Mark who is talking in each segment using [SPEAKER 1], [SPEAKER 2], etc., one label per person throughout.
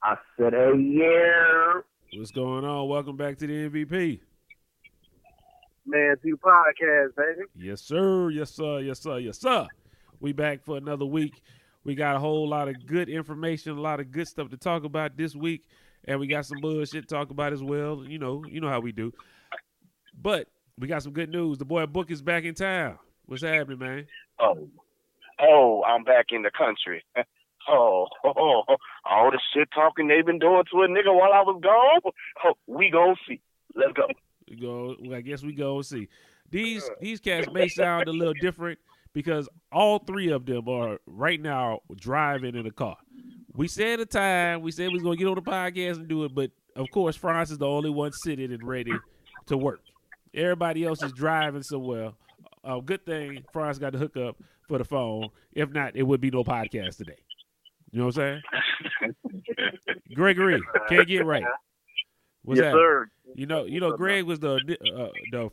[SPEAKER 1] I said, hey, yeah.
[SPEAKER 2] What's going on? Welcome back to the MVP.
[SPEAKER 1] Man, to podcast, baby.
[SPEAKER 2] Yes, sir. Yes, sir. Yes, sir. Yes, sir. We back for another week. We got a whole lot of good information, a lot of good stuff to talk about this week, and we got some bullshit to talk about as well. You know how we do. But we got some good news. The boy Book is back in town. What's happening, man?
[SPEAKER 3] I'm back in the country. All the shit talking they've been doing to a nigga while I was gone. We gon' see. Let's go.
[SPEAKER 2] I guess we go and see. These cats may sound a little different because all three of them are right now driving in a car. We said a time, we said we was gonna get on the podcast and do it, but of course France is the only one sitting and ready to work. Everybody else is driving somewhere. Good thing France got the hookup for the phone. If not, it would be no podcast today. You know what I'm saying? Gregory, can't get right. What's
[SPEAKER 1] yes,
[SPEAKER 2] that?
[SPEAKER 1] sir.
[SPEAKER 2] You know, Greg was the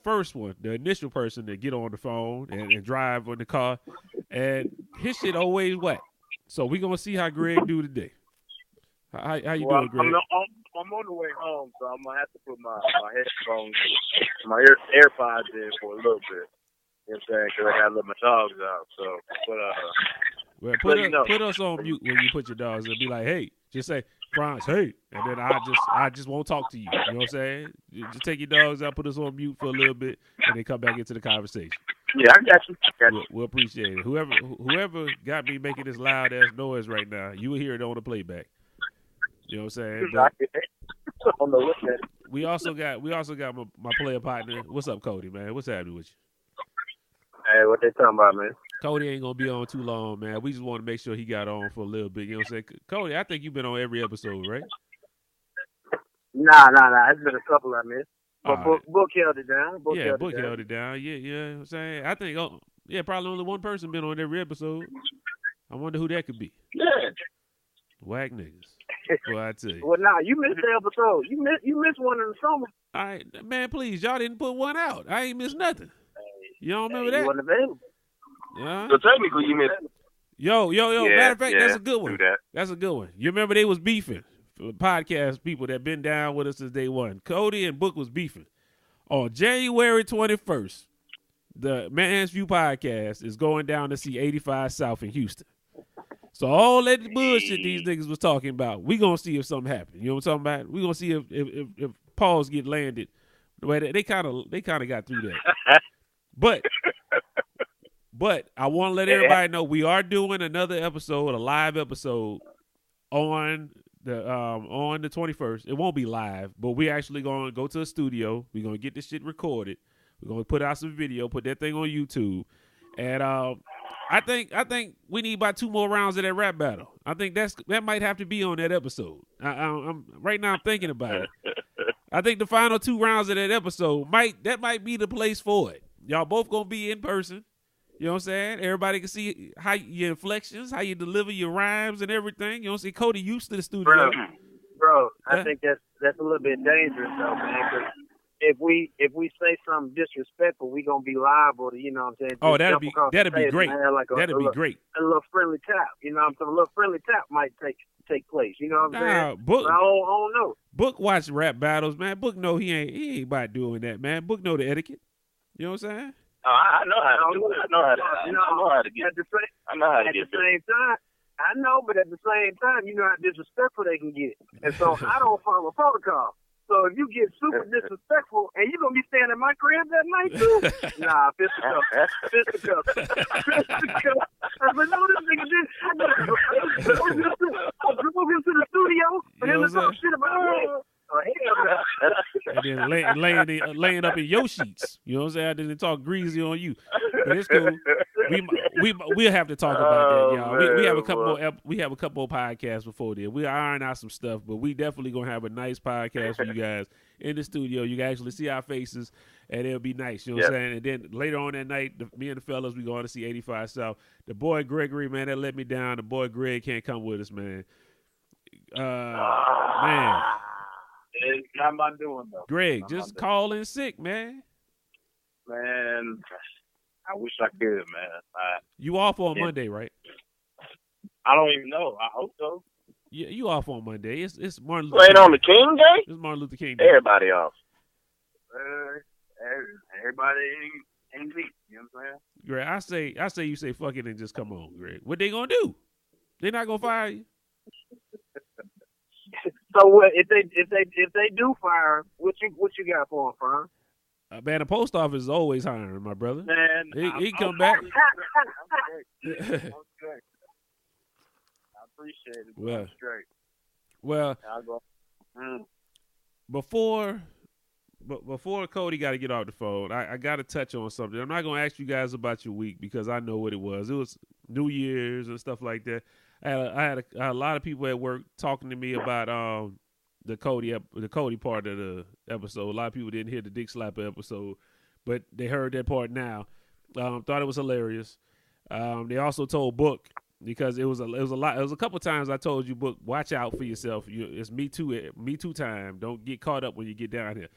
[SPEAKER 2] first one, the initial person to get on the phone and drive on the car, and his shit always whack. So we gonna see how Greg do today. How you doing, Greg?
[SPEAKER 1] I'm on the way home, so I'm gonna have to put my headphones, my AirPods in for a little bit. You know what I'm saying? Because I gotta let my dogs out. So,
[SPEAKER 2] Well, put us on mute when you put your dogs in. Be like, hey, just say, France, hey, and then I just won't talk to you. You know what I'm saying? You just take your dogs out, put us on mute for a little bit, and then come back into the conversation.
[SPEAKER 1] yeah, I got you.
[SPEAKER 2] We'll appreciate it. Whoever got me making this loud ass noise right now, you will hear it on the playback. You know what I'm saying? But we also got my player partner. What's up, Cody, man? What's happening with you?
[SPEAKER 1] Hey, what they talking about, man?
[SPEAKER 2] Cody ain't gonna be on too long, man. We just want to make sure he got on for a little bit. You know what I'm saying? Cody, I think you've been on every episode, right?
[SPEAKER 1] Nah. It's been a couple I missed. But
[SPEAKER 2] All right.
[SPEAKER 1] book held it down.
[SPEAKER 2] Book held it down. Yeah, you know what I'm saying? I think, probably only one person been on every episode. I wonder who that could be.
[SPEAKER 3] Yeah.
[SPEAKER 2] Whack niggas. Well, I tell you.
[SPEAKER 1] Well, nah, you missed the episode. You missed one in the summer.
[SPEAKER 2] All right, man, please, y'all didn't put one out. I ain't missed nothing. You don't remember that?
[SPEAKER 1] You wasn't available.
[SPEAKER 2] Yeah.
[SPEAKER 3] So technically, you missed.
[SPEAKER 2] Yo.
[SPEAKER 3] Yeah,
[SPEAKER 2] Matter of fact,
[SPEAKER 3] yeah,
[SPEAKER 2] that's a good one.
[SPEAKER 3] do that.
[SPEAKER 2] That's a good one. You remember they was beefing. Podcast people that been down with us since day one. Cody and Book was beefing. On January 21st, the Man's View podcast is going down to see 85 South in Houston. So all that bullshit these niggas was talking about, we gonna see if something happens. You know what I'm talking about? We gonna see if Pauls get landed. The way they kind of got through that. But I want to let everybody know we are doing another episode, a live episode on the 21st. It won't be live, but we actually going to go to a studio. We're going to get this shit recorded. We're going to put out some video, put that thing on YouTube. And I think we need about 2 more rounds of that rap battle. I think that might have to be on that episode. I'm right now I'm thinking about it. I think the final 2 rounds of that episode might be the place for it. Y'all both going to be in person. You know what I'm saying? Everybody can see how your inflections, how you deliver your rhymes and everything. You know what I'm saying? Cody used to the studio.
[SPEAKER 1] Bro, I think that's a little bit dangerous though, man. Cause if we say something disrespectful, we gonna be liable to, you know what I'm saying?
[SPEAKER 2] Oh, that'd be great.
[SPEAKER 1] Like
[SPEAKER 2] that'd be great.
[SPEAKER 1] A little friendly tap, you know what I'm saying? A little friendly tap might take place. You know what I'm saying?
[SPEAKER 2] Book,
[SPEAKER 1] I don't know.
[SPEAKER 2] Book watch rap battles, man. Book know he ain't about doing that, man. Book know the etiquette. You know what I'm saying?
[SPEAKER 3] Oh, I know how to do it. I know how to get. I know how to get.
[SPEAKER 1] At the same time, I know, but at the same time, you know how disrespectful they can get, and so I don't follow protocol. So if you get super disrespectful, and you're gonna be staying in my crib that night too, nah, fisticuffs. I was like, no, this nigga did. I drove into the studio for him to talk shit about me.
[SPEAKER 2] And then laying up in your sheets. You know what I'm saying? I didn't talk greasy on you. But it's cool. We'll have to talk about that, y'all.
[SPEAKER 3] Man,
[SPEAKER 2] we have a couple of podcasts before then. We iron out some stuff, but we definitely gonna have a nice podcast for you guys in the studio. You can actually see our faces, and it'll be nice. You know what I'm saying? And then later on that night, me and the fellas, we going to see 85 South. The boy Gregory, man, that let me down. The boy Greg can't come with us, man. Man.
[SPEAKER 1] It's not my doing though.
[SPEAKER 2] Greg, just call in sick, man.
[SPEAKER 1] Man, I wish I could, man.
[SPEAKER 2] You off on Monday, right?
[SPEAKER 1] I don't even know. I hope so.
[SPEAKER 2] You off on Monday? It's Martin
[SPEAKER 3] You
[SPEAKER 2] Luther
[SPEAKER 3] ain't
[SPEAKER 2] King
[SPEAKER 3] on the King Day?
[SPEAKER 2] It's Martin Luther King Day.
[SPEAKER 3] Everybody off.
[SPEAKER 1] Everybody ain't me. You know what I'm saying?
[SPEAKER 2] Greg, I say you say fuck it and just come on, Greg. What they gonna do? They not gonna fire you.
[SPEAKER 1] So what if they do fire? What you got for them,
[SPEAKER 2] Man, the post office is always hiring, my brother.
[SPEAKER 1] Man,
[SPEAKER 2] he come back.
[SPEAKER 1] I appreciate it.
[SPEAKER 2] Well,
[SPEAKER 1] I'm straight.
[SPEAKER 2] Well,
[SPEAKER 1] I'll go.
[SPEAKER 2] Before Cody got to get off the phone, I got to touch on something. I'm not going to ask you guys about your week because I know what it was. It was New Year's and stuff like that. I had a lot of people at work talking to me about the Cody part of the episode. A lot of people didn't hear the Dick Slapper episode, but they heard that part now. Thought it was hilarious. They also told Book, because it was a lot. It was a couple times I told you, Book, watch out for yourself. It's Me Too time. Don't get caught up when you get down here.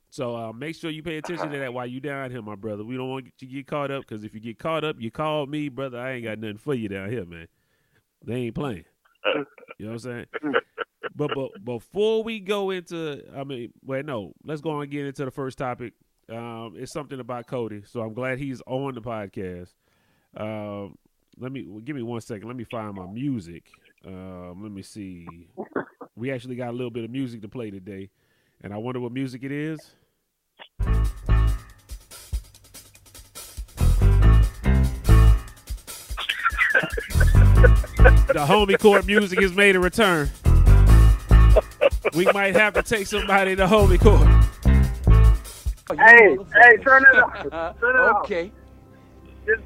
[SPEAKER 2] So make sure you pay attention to that while you down here, my brother. We don't want you to get caught up, because if you get caught up, you call me, brother. I ain't got nothing for you down here, man. They ain't playing. You know what I'm saying? But before we go into, let's go on and get into the first topic. It's something about Cody, so I'm glad he's on the podcast. Give me 1 second. Let me find my music. Let me see. We actually got a little bit of music to play today, and I wonder what music it is. The homie court music has made a return. We might have to take somebody to homie court.
[SPEAKER 1] Hey, turn it off. Turn it off.
[SPEAKER 4] Okay.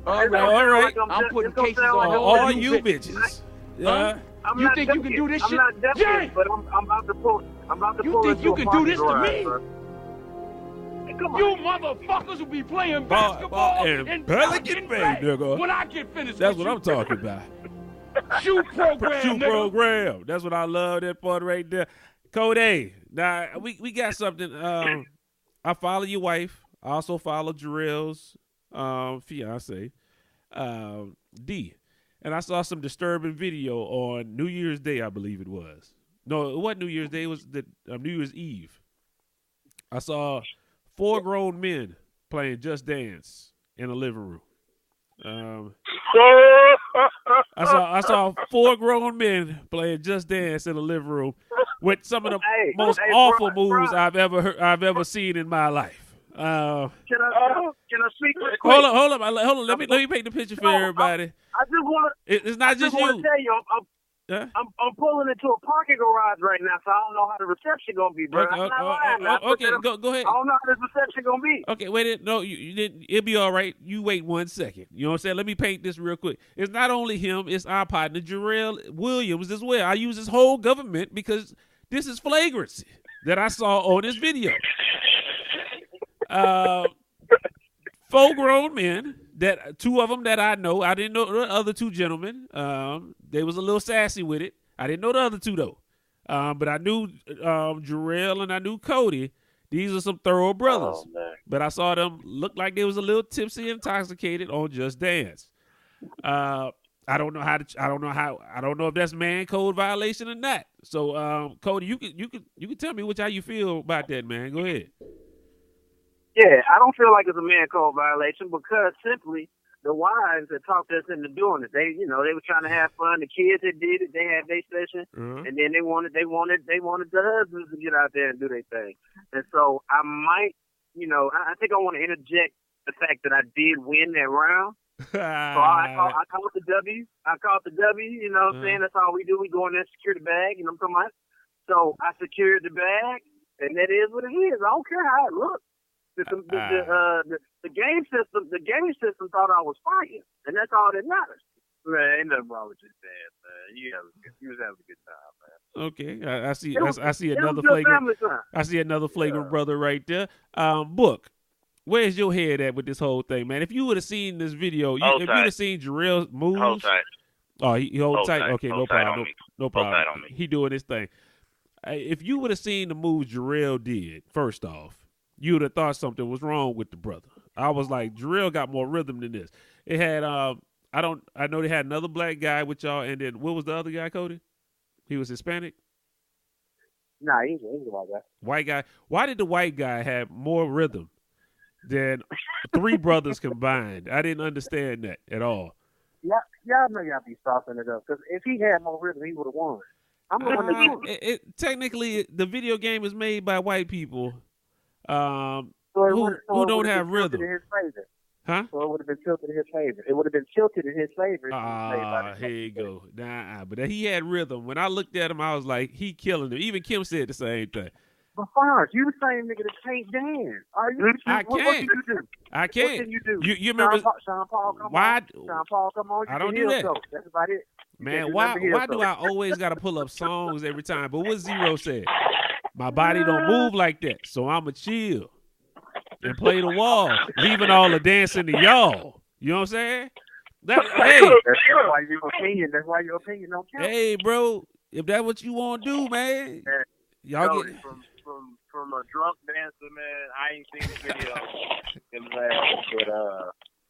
[SPEAKER 2] All right.
[SPEAKER 4] I'm putting cases on
[SPEAKER 2] all you bitches. Yeah.
[SPEAKER 4] You think you can do this shit?
[SPEAKER 1] I'm not desperate, but I'm about to pull.
[SPEAKER 4] You think you can do this to me?
[SPEAKER 1] Come on.
[SPEAKER 4] You motherfuckers will be playing basketball
[SPEAKER 2] in Pelican Bay, nigga.
[SPEAKER 4] When I get finished.
[SPEAKER 2] That's what I'm talking about.
[SPEAKER 4] Shoot program,
[SPEAKER 2] Shoot
[SPEAKER 4] nigga.
[SPEAKER 2] program. That's what I love, that part right there. Cody, now we got something. I follow your wife. I also follow Jarrell's fiance, D. And I saw some disturbing video on New Year's Day, I believe it was. No, it wasn't New Year's Day. It was the New Year's Eve. I saw 4 grown men playing Just Dance in a living room. I saw 4 grown men playing Just Dance in a living room with some of the most awful moves I've ever seen in my life.
[SPEAKER 1] Can I speak real quick?
[SPEAKER 2] Hold on. Let me paint the picture for everybody.
[SPEAKER 1] I just want to.
[SPEAKER 2] It's not just you.
[SPEAKER 1] I just want to tell you, I'm pulling into a parking garage right now, so I don't know how the reception gonna be, bro. I'm not lying now.
[SPEAKER 2] Okay, go ahead.
[SPEAKER 1] I don't know how this reception gonna be.
[SPEAKER 2] Okay, wait. No, you didn't. It'll be all right. You wait 1 second. You know what I'm saying? Let me paint this real quick. It's not only him. It's our partner, Jarrell Williams, as well. I use his whole government because this is flagrancy that I saw on this video. 4 grown men, that 2 of them that I know. I didn't know the other 2 gentlemen. They was a little sassy with it. I didn't know the other 2 though. But I knew Jarrell and I knew Cody. These are some thorough brothers. But I saw them look like they was a little tipsy, intoxicated on Just Dance. I don't know if that's man code violation or not. So Cody, you can tell me how you feel about that, man. Go ahead.
[SPEAKER 1] Yeah, I don't feel like it's a man code violation because simply the wives that talked us into doing it. They were trying to have fun. The kids that did it, they had their session, and then they wanted the husbands to get out there and do their thing. And so I might, I think I want to interject the fact that I did win that round. So I caught the W. You know what I'm saying? That's all we do. We go in there and secure the bag. You know what I'm talking about? So I secured the bag, and that is what it is. I don't care how it looks. The game system thought I was fighting, and that's all that matters. Man, ain't nothing wrong with your dad, man. You was having a good time, man.
[SPEAKER 2] Okay, I see another flagrant. I see another flagrant brother right there. Book, where's your head at with this whole thing, man? If you would have seen this video, if you would have seen Jarrell's moves,
[SPEAKER 3] hold tight.
[SPEAKER 2] Oh, he hold tight. Okay,
[SPEAKER 3] hold
[SPEAKER 2] no
[SPEAKER 3] tight
[SPEAKER 2] problem. No problem. He doing his thing. If you would have seen the moves Jarrell did, first off, you would have thought something was wrong with the brother. I was like, Jarrell got more rhythm than this. It had I know they had another black guy with y'all, and then what was the other guy, Cody? He was Hispanic?
[SPEAKER 1] Nah, he's a white guy.
[SPEAKER 2] White guy. Why did the white guy have more rhythm than three brothers combined? I didn't understand that at all.
[SPEAKER 1] Y'all know y'all be softening it up. Because if he had more rhythm, he would have won. I'm the one that won.
[SPEAKER 2] Technically, the video game is made by white people
[SPEAKER 1] who
[SPEAKER 2] don't have rhythm.
[SPEAKER 1] In his favor.
[SPEAKER 2] Huh?
[SPEAKER 1] So it would have been tilted in his favor. It would have been tilted in his favor.
[SPEAKER 2] Here you go. Nah, but he had rhythm. When I looked at him, I was like, he killing him. Even Kim said the same thing.
[SPEAKER 1] But Fonz, you the same nigga that can't dance. Are you?
[SPEAKER 2] I
[SPEAKER 1] can't. What can you do?
[SPEAKER 2] I can't.
[SPEAKER 1] What can you do?
[SPEAKER 2] You remember
[SPEAKER 1] Sean Paul come
[SPEAKER 2] why?
[SPEAKER 1] on. Sean Paul come on.
[SPEAKER 2] I don't do that.
[SPEAKER 1] Coach. That's about it.
[SPEAKER 2] Man, why do I always got to pull up songs every time? But what Zero said, my body don't move like that, so I'ma chill and play the wall, leaving all the dancing to y'all. You know what I'm saying? Hey,
[SPEAKER 1] that's why your opinion don't count.
[SPEAKER 2] Hey, bro, if that's what you want to do, man, y'all get
[SPEAKER 3] from a drunk dancer, man. I ain't seen the video in the last, but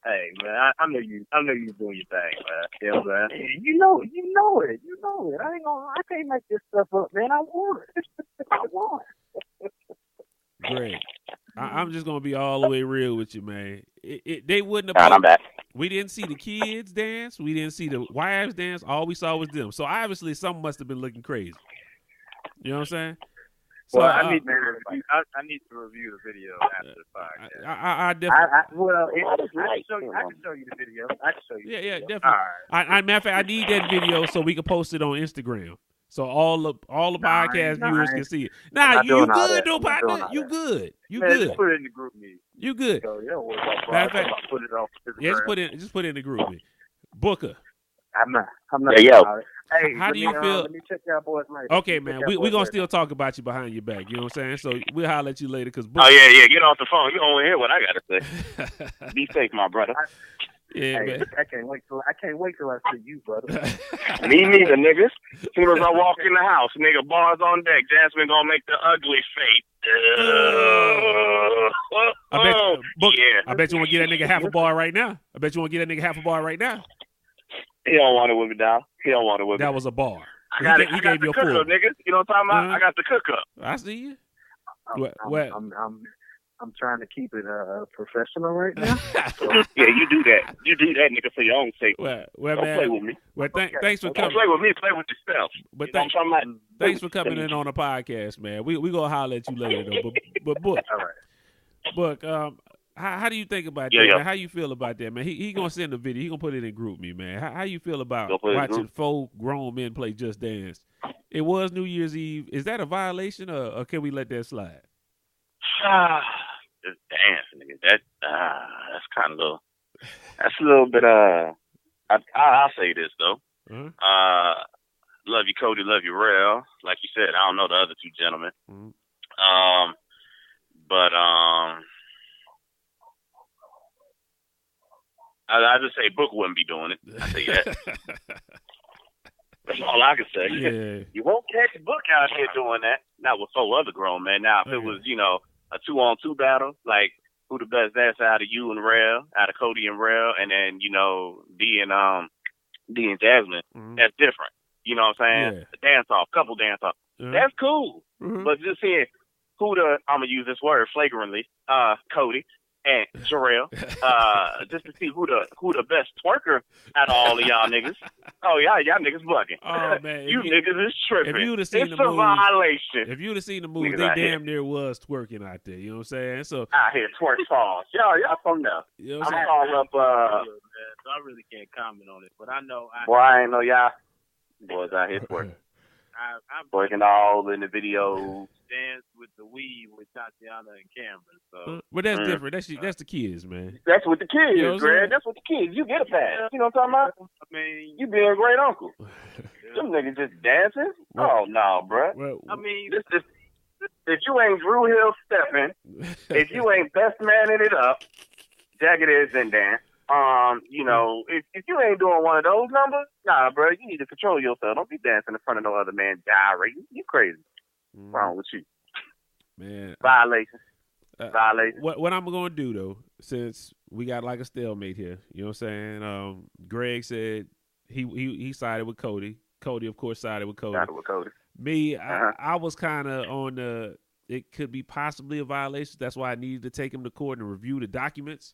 [SPEAKER 3] hey, man, I know you doing your thing, man. You know what I'm saying?
[SPEAKER 1] You know it. I can't make this stuff up, man. I won. I won.
[SPEAKER 2] Great. I'm just gonna be all the way real with you, man. They wouldn't have.
[SPEAKER 3] I'm back.
[SPEAKER 2] We didn't see the kids dance. We didn't see the wives dance. All we saw was them. So obviously, something must have been looking crazy. You know what I'm saying? So
[SPEAKER 3] well, I need to review the video after the podcast.
[SPEAKER 2] I definitely.
[SPEAKER 1] I can show you the video. I can show you.
[SPEAKER 2] Yeah, definitely. All right. Matter of fact, I need that video so we can post it on Instagram. So all the podcast viewers can see it. Nah, you good though, partner. You good. You
[SPEAKER 3] man,
[SPEAKER 2] good.
[SPEAKER 3] Just put it in the group meeting.
[SPEAKER 2] You good.
[SPEAKER 3] So,
[SPEAKER 2] Matter of fact,
[SPEAKER 3] put it on
[SPEAKER 2] just put it in the group meeting. Booker.
[SPEAKER 1] I'm not.
[SPEAKER 3] Yeah, yo.
[SPEAKER 1] Hey,
[SPEAKER 2] how do you feel?
[SPEAKER 1] Let me check y'all boys later.
[SPEAKER 2] Okay, man. We're going to still talk about you behind your back. You know what I'm saying? So we'll holler at you later. Cause
[SPEAKER 3] oh, yeah. Get off the phone. You don't want to hear what I got to say. Be safe, my brother.
[SPEAKER 2] Yeah, man.
[SPEAKER 1] I can't wait till I see you, brother.
[SPEAKER 3] Me neither, niggas. As soon as I walk in the house, nigga, bars on deck. Jasmine gonna make the ugly face.
[SPEAKER 2] I bet you want to get that nigga half a bar right now.
[SPEAKER 3] He don't want it with me, dog. He don't want it with me.
[SPEAKER 2] That was a bar.
[SPEAKER 3] He gave you a cook up, niggas. You know what I'm talking about? I got the cook up.
[SPEAKER 2] I see you.
[SPEAKER 1] I'm trying to keep it professional right now.
[SPEAKER 3] Yeah, you do that. You do that, nigga, for your own sake.
[SPEAKER 2] Well,
[SPEAKER 3] don't
[SPEAKER 2] man,
[SPEAKER 3] play with me.
[SPEAKER 2] Well, thanks for coming.
[SPEAKER 3] Don't play with me. Play with yourself.
[SPEAKER 2] But thanks for coming in on the podcast, man. We gonna holler at you later though. But Book,
[SPEAKER 1] all right.
[SPEAKER 2] Book, how do you think about that, man? How you feel about that, man? He gonna send a video. He gonna put it in group me, man. How you feel about watching 4 grown men play Just Dance? It was New Year's Eve. Is that a violation, or can we let that slide?
[SPEAKER 3] Just dance, nigga. That's kind of that's a little bit. I'll say this though.
[SPEAKER 2] Uh-huh.
[SPEAKER 3] Love you, Cody. Love you, Rel. Like you said, I don't know the other 2 gentlemen.
[SPEAKER 2] Mm-hmm.
[SPEAKER 3] But I just say Book wouldn't be doing it. I say that. That's all I can say.
[SPEAKER 2] Yeah.
[SPEAKER 3] You won't catch Book out here doing that. Not with 4 other grown men. Now, if it was, a 2-on-2 battle, like who the best dancer out of you and Rel, out of Cody and Rel, and then, D and Jasmine, that's different. You know what I'm saying?
[SPEAKER 2] Yeah.
[SPEAKER 3] A dance-off, couple dance-off. That's cool.
[SPEAKER 2] Mm-hmm.
[SPEAKER 3] But just seeing I'm going to use this word flagrantly, Cody and Jarrell, just to see who the best twerker out of all of y'all niggas. Oh, y'all niggas bugging.
[SPEAKER 2] Oh, man.
[SPEAKER 3] you niggas is tripping.
[SPEAKER 2] If you'd have seen
[SPEAKER 3] it's
[SPEAKER 2] the
[SPEAKER 3] a
[SPEAKER 2] moves,
[SPEAKER 3] violation.
[SPEAKER 2] If you'd have seen the moves, they damn near was twerking out there. You know what I'm saying? So
[SPEAKER 3] out here twerk songs. Y'all from there.
[SPEAKER 2] You know what
[SPEAKER 3] I'm
[SPEAKER 2] saying?
[SPEAKER 3] calling up.
[SPEAKER 1] So I really can't comment on it, but I know.
[SPEAKER 3] I ain't know y'all boys out here twerking. Working all in the videos.
[SPEAKER 1] Dance with the weed with Tatiana and Cameron. So,
[SPEAKER 2] but that's different. That's the kids, man.
[SPEAKER 3] That's what the kids,
[SPEAKER 2] you know
[SPEAKER 3] Greg. That's what the kids. You get a pass. You know what I'm talking about?
[SPEAKER 1] I mean,
[SPEAKER 3] you being a great uncle. Them niggas just dancing. Oh no, bro.
[SPEAKER 2] Well,
[SPEAKER 1] I mean,
[SPEAKER 3] this if you ain't Drew Hill stepping, if you ain't best manning it up, Jagged Edge and dance. If you ain't doing one of those numbers, nah, bro, you need to control yourself. Don't be dancing in front of no other man gyrating. You crazy. What's wrong with you?
[SPEAKER 2] Man.
[SPEAKER 3] Violation. Violation.
[SPEAKER 2] What I'm going to do, though, since we got like a stalemate here, you know what I'm saying? Greg said he sided with Cody. Cody, of course, sided with Cody.
[SPEAKER 3] Sided with Cody.
[SPEAKER 2] Me, I was kind of on the. It could be possibly a violation. That's why I needed to take him to court and review the documents.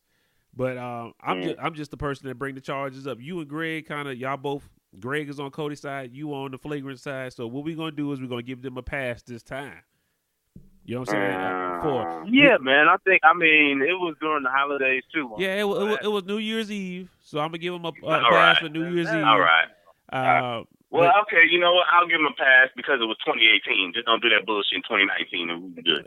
[SPEAKER 2] But I'm just the person that bring the charges up. You and Greg y'all both. Greg is on Cody's side. You on the flagrant side. So what we're gonna do is we're gonna give them a pass this time. You know what I'm saying?
[SPEAKER 3] Man. I mean, it was during the holidays too.
[SPEAKER 2] Yeah, it was New Year's Eve. So I'm gonna give him a pass for New Year's Eve.
[SPEAKER 3] All right. Well, okay, you know what? I'll give him a pass because it was 2018. Just don't do that bullshit in 2019 and we'll be good.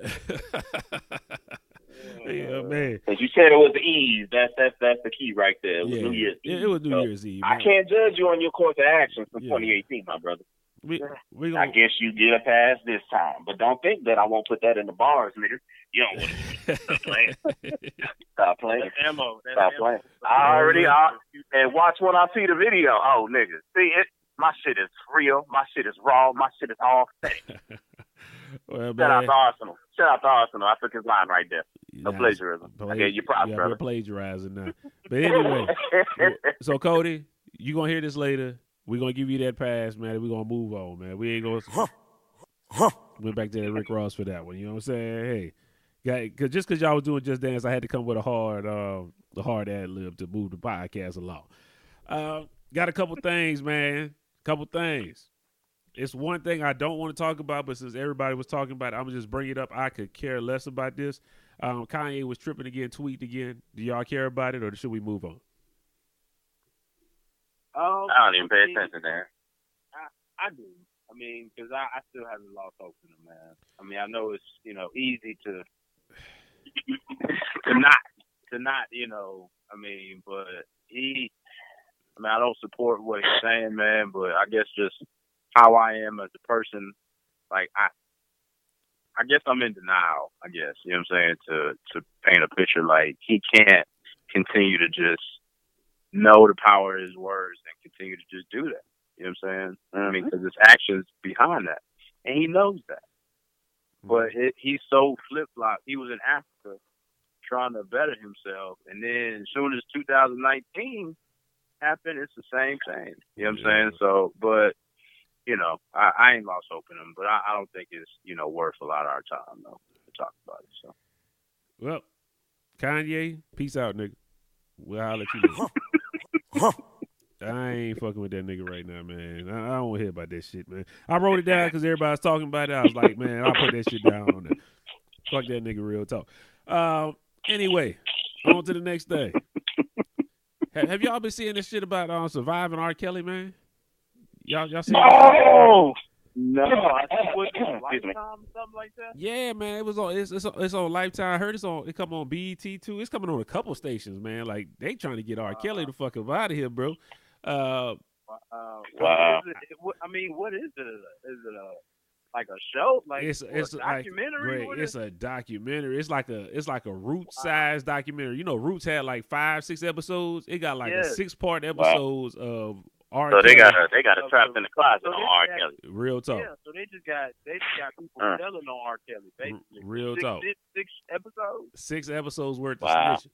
[SPEAKER 2] Yeah, man.
[SPEAKER 3] Because you said it was Eve. That's the key right there. It was New Year's Eve.
[SPEAKER 2] It was New Year's Eve.
[SPEAKER 3] I can't judge you on your course of action from 2018, my brother. I guess you get a pass this time. But don't think that I won't put that in the bars, nigga. You don't want to stop playing. Stop playing. That's ammo. Stop playing. And watch when I see the video. Oh, nigga. See it? My shit is real. My shit is raw. My shit is all fake.
[SPEAKER 2] Well,
[SPEAKER 3] Shout out to Arsenal. I took his line right there. No plagiarism. I gave you props, brother.
[SPEAKER 2] We're plagiarizing now. But anyway, so Cody, you going to hear this later. We're going to give you that pass, man. We're going to move on, man. We ain't going to went back to that Rick Ross for that one. You know what I'm saying? Hey, just because y'all was doing Just Dance, I had to come with a hard ad-lib to move the podcast along. Got a couple things, man. It's one thing I don't want to talk about, but since everybody was talking about it, I'm going to just bring it up. I could care less about this. Kanye was tripping again, tweeting again. Do y'all care about it, or should we move on?
[SPEAKER 3] I don't even pay attention there.
[SPEAKER 5] I do. I mean, because I still haven't lost hope in him, man. I mean, I know it's, easy to not, I mean, but I don't support what he's saying, man, but I guess just how I am as a person, like, I guess I'm in denial, you know what I'm saying, to paint a picture like he can't continue to just know the power of his words and continue to just do that. You know what I'm saying? I mean, because his actions behind that. And he knows that. But he's so flip-flop. He was in Africa trying to better himself. And then as soon as 2019 happened, it's the same thing. You know what I'm saying? So, but, I ain't lost hope in him. But I don't think it's, worth a lot of our time, though, to talk about it. So.
[SPEAKER 2] Well, Kanye, peace out, nigga. We'll holler at you. I ain't fucking with that nigga right now, man. I don't want to hear about that shit, man. I wrote it down because everybody's talking about it. I was like, man, I'll put that shit down on there. Fuck that nigga, real talk. Anyway, on to the next thing. Have y'all been seeing this shit about surviving R. Kelly, man? Y'all seen
[SPEAKER 3] No! No.
[SPEAKER 5] I think Lifetime, something like that?
[SPEAKER 2] Yeah, man. It was on. It's on Lifetime. I heard it come on BET too. It's coming on a couple stations, man. Like they trying to get R. Kelly the fuck up out of here, bro.
[SPEAKER 5] Wow. What is it? Is it like a show? Like
[SPEAKER 2] it's
[SPEAKER 5] a documentary?
[SPEAKER 2] It's a documentary. It's like a Roots size documentary. Roots had like 5-6 episodes. It got like a 6-part episodes of R.
[SPEAKER 3] So
[SPEAKER 2] Kelly.
[SPEAKER 3] they got it trapped in the closet on R. Kelly.
[SPEAKER 2] Real talk.
[SPEAKER 5] Yeah, so they just got people selling on R. Kelly, basically.
[SPEAKER 2] Real talk.
[SPEAKER 5] 6 episodes?
[SPEAKER 2] 6 episodes worth of submission.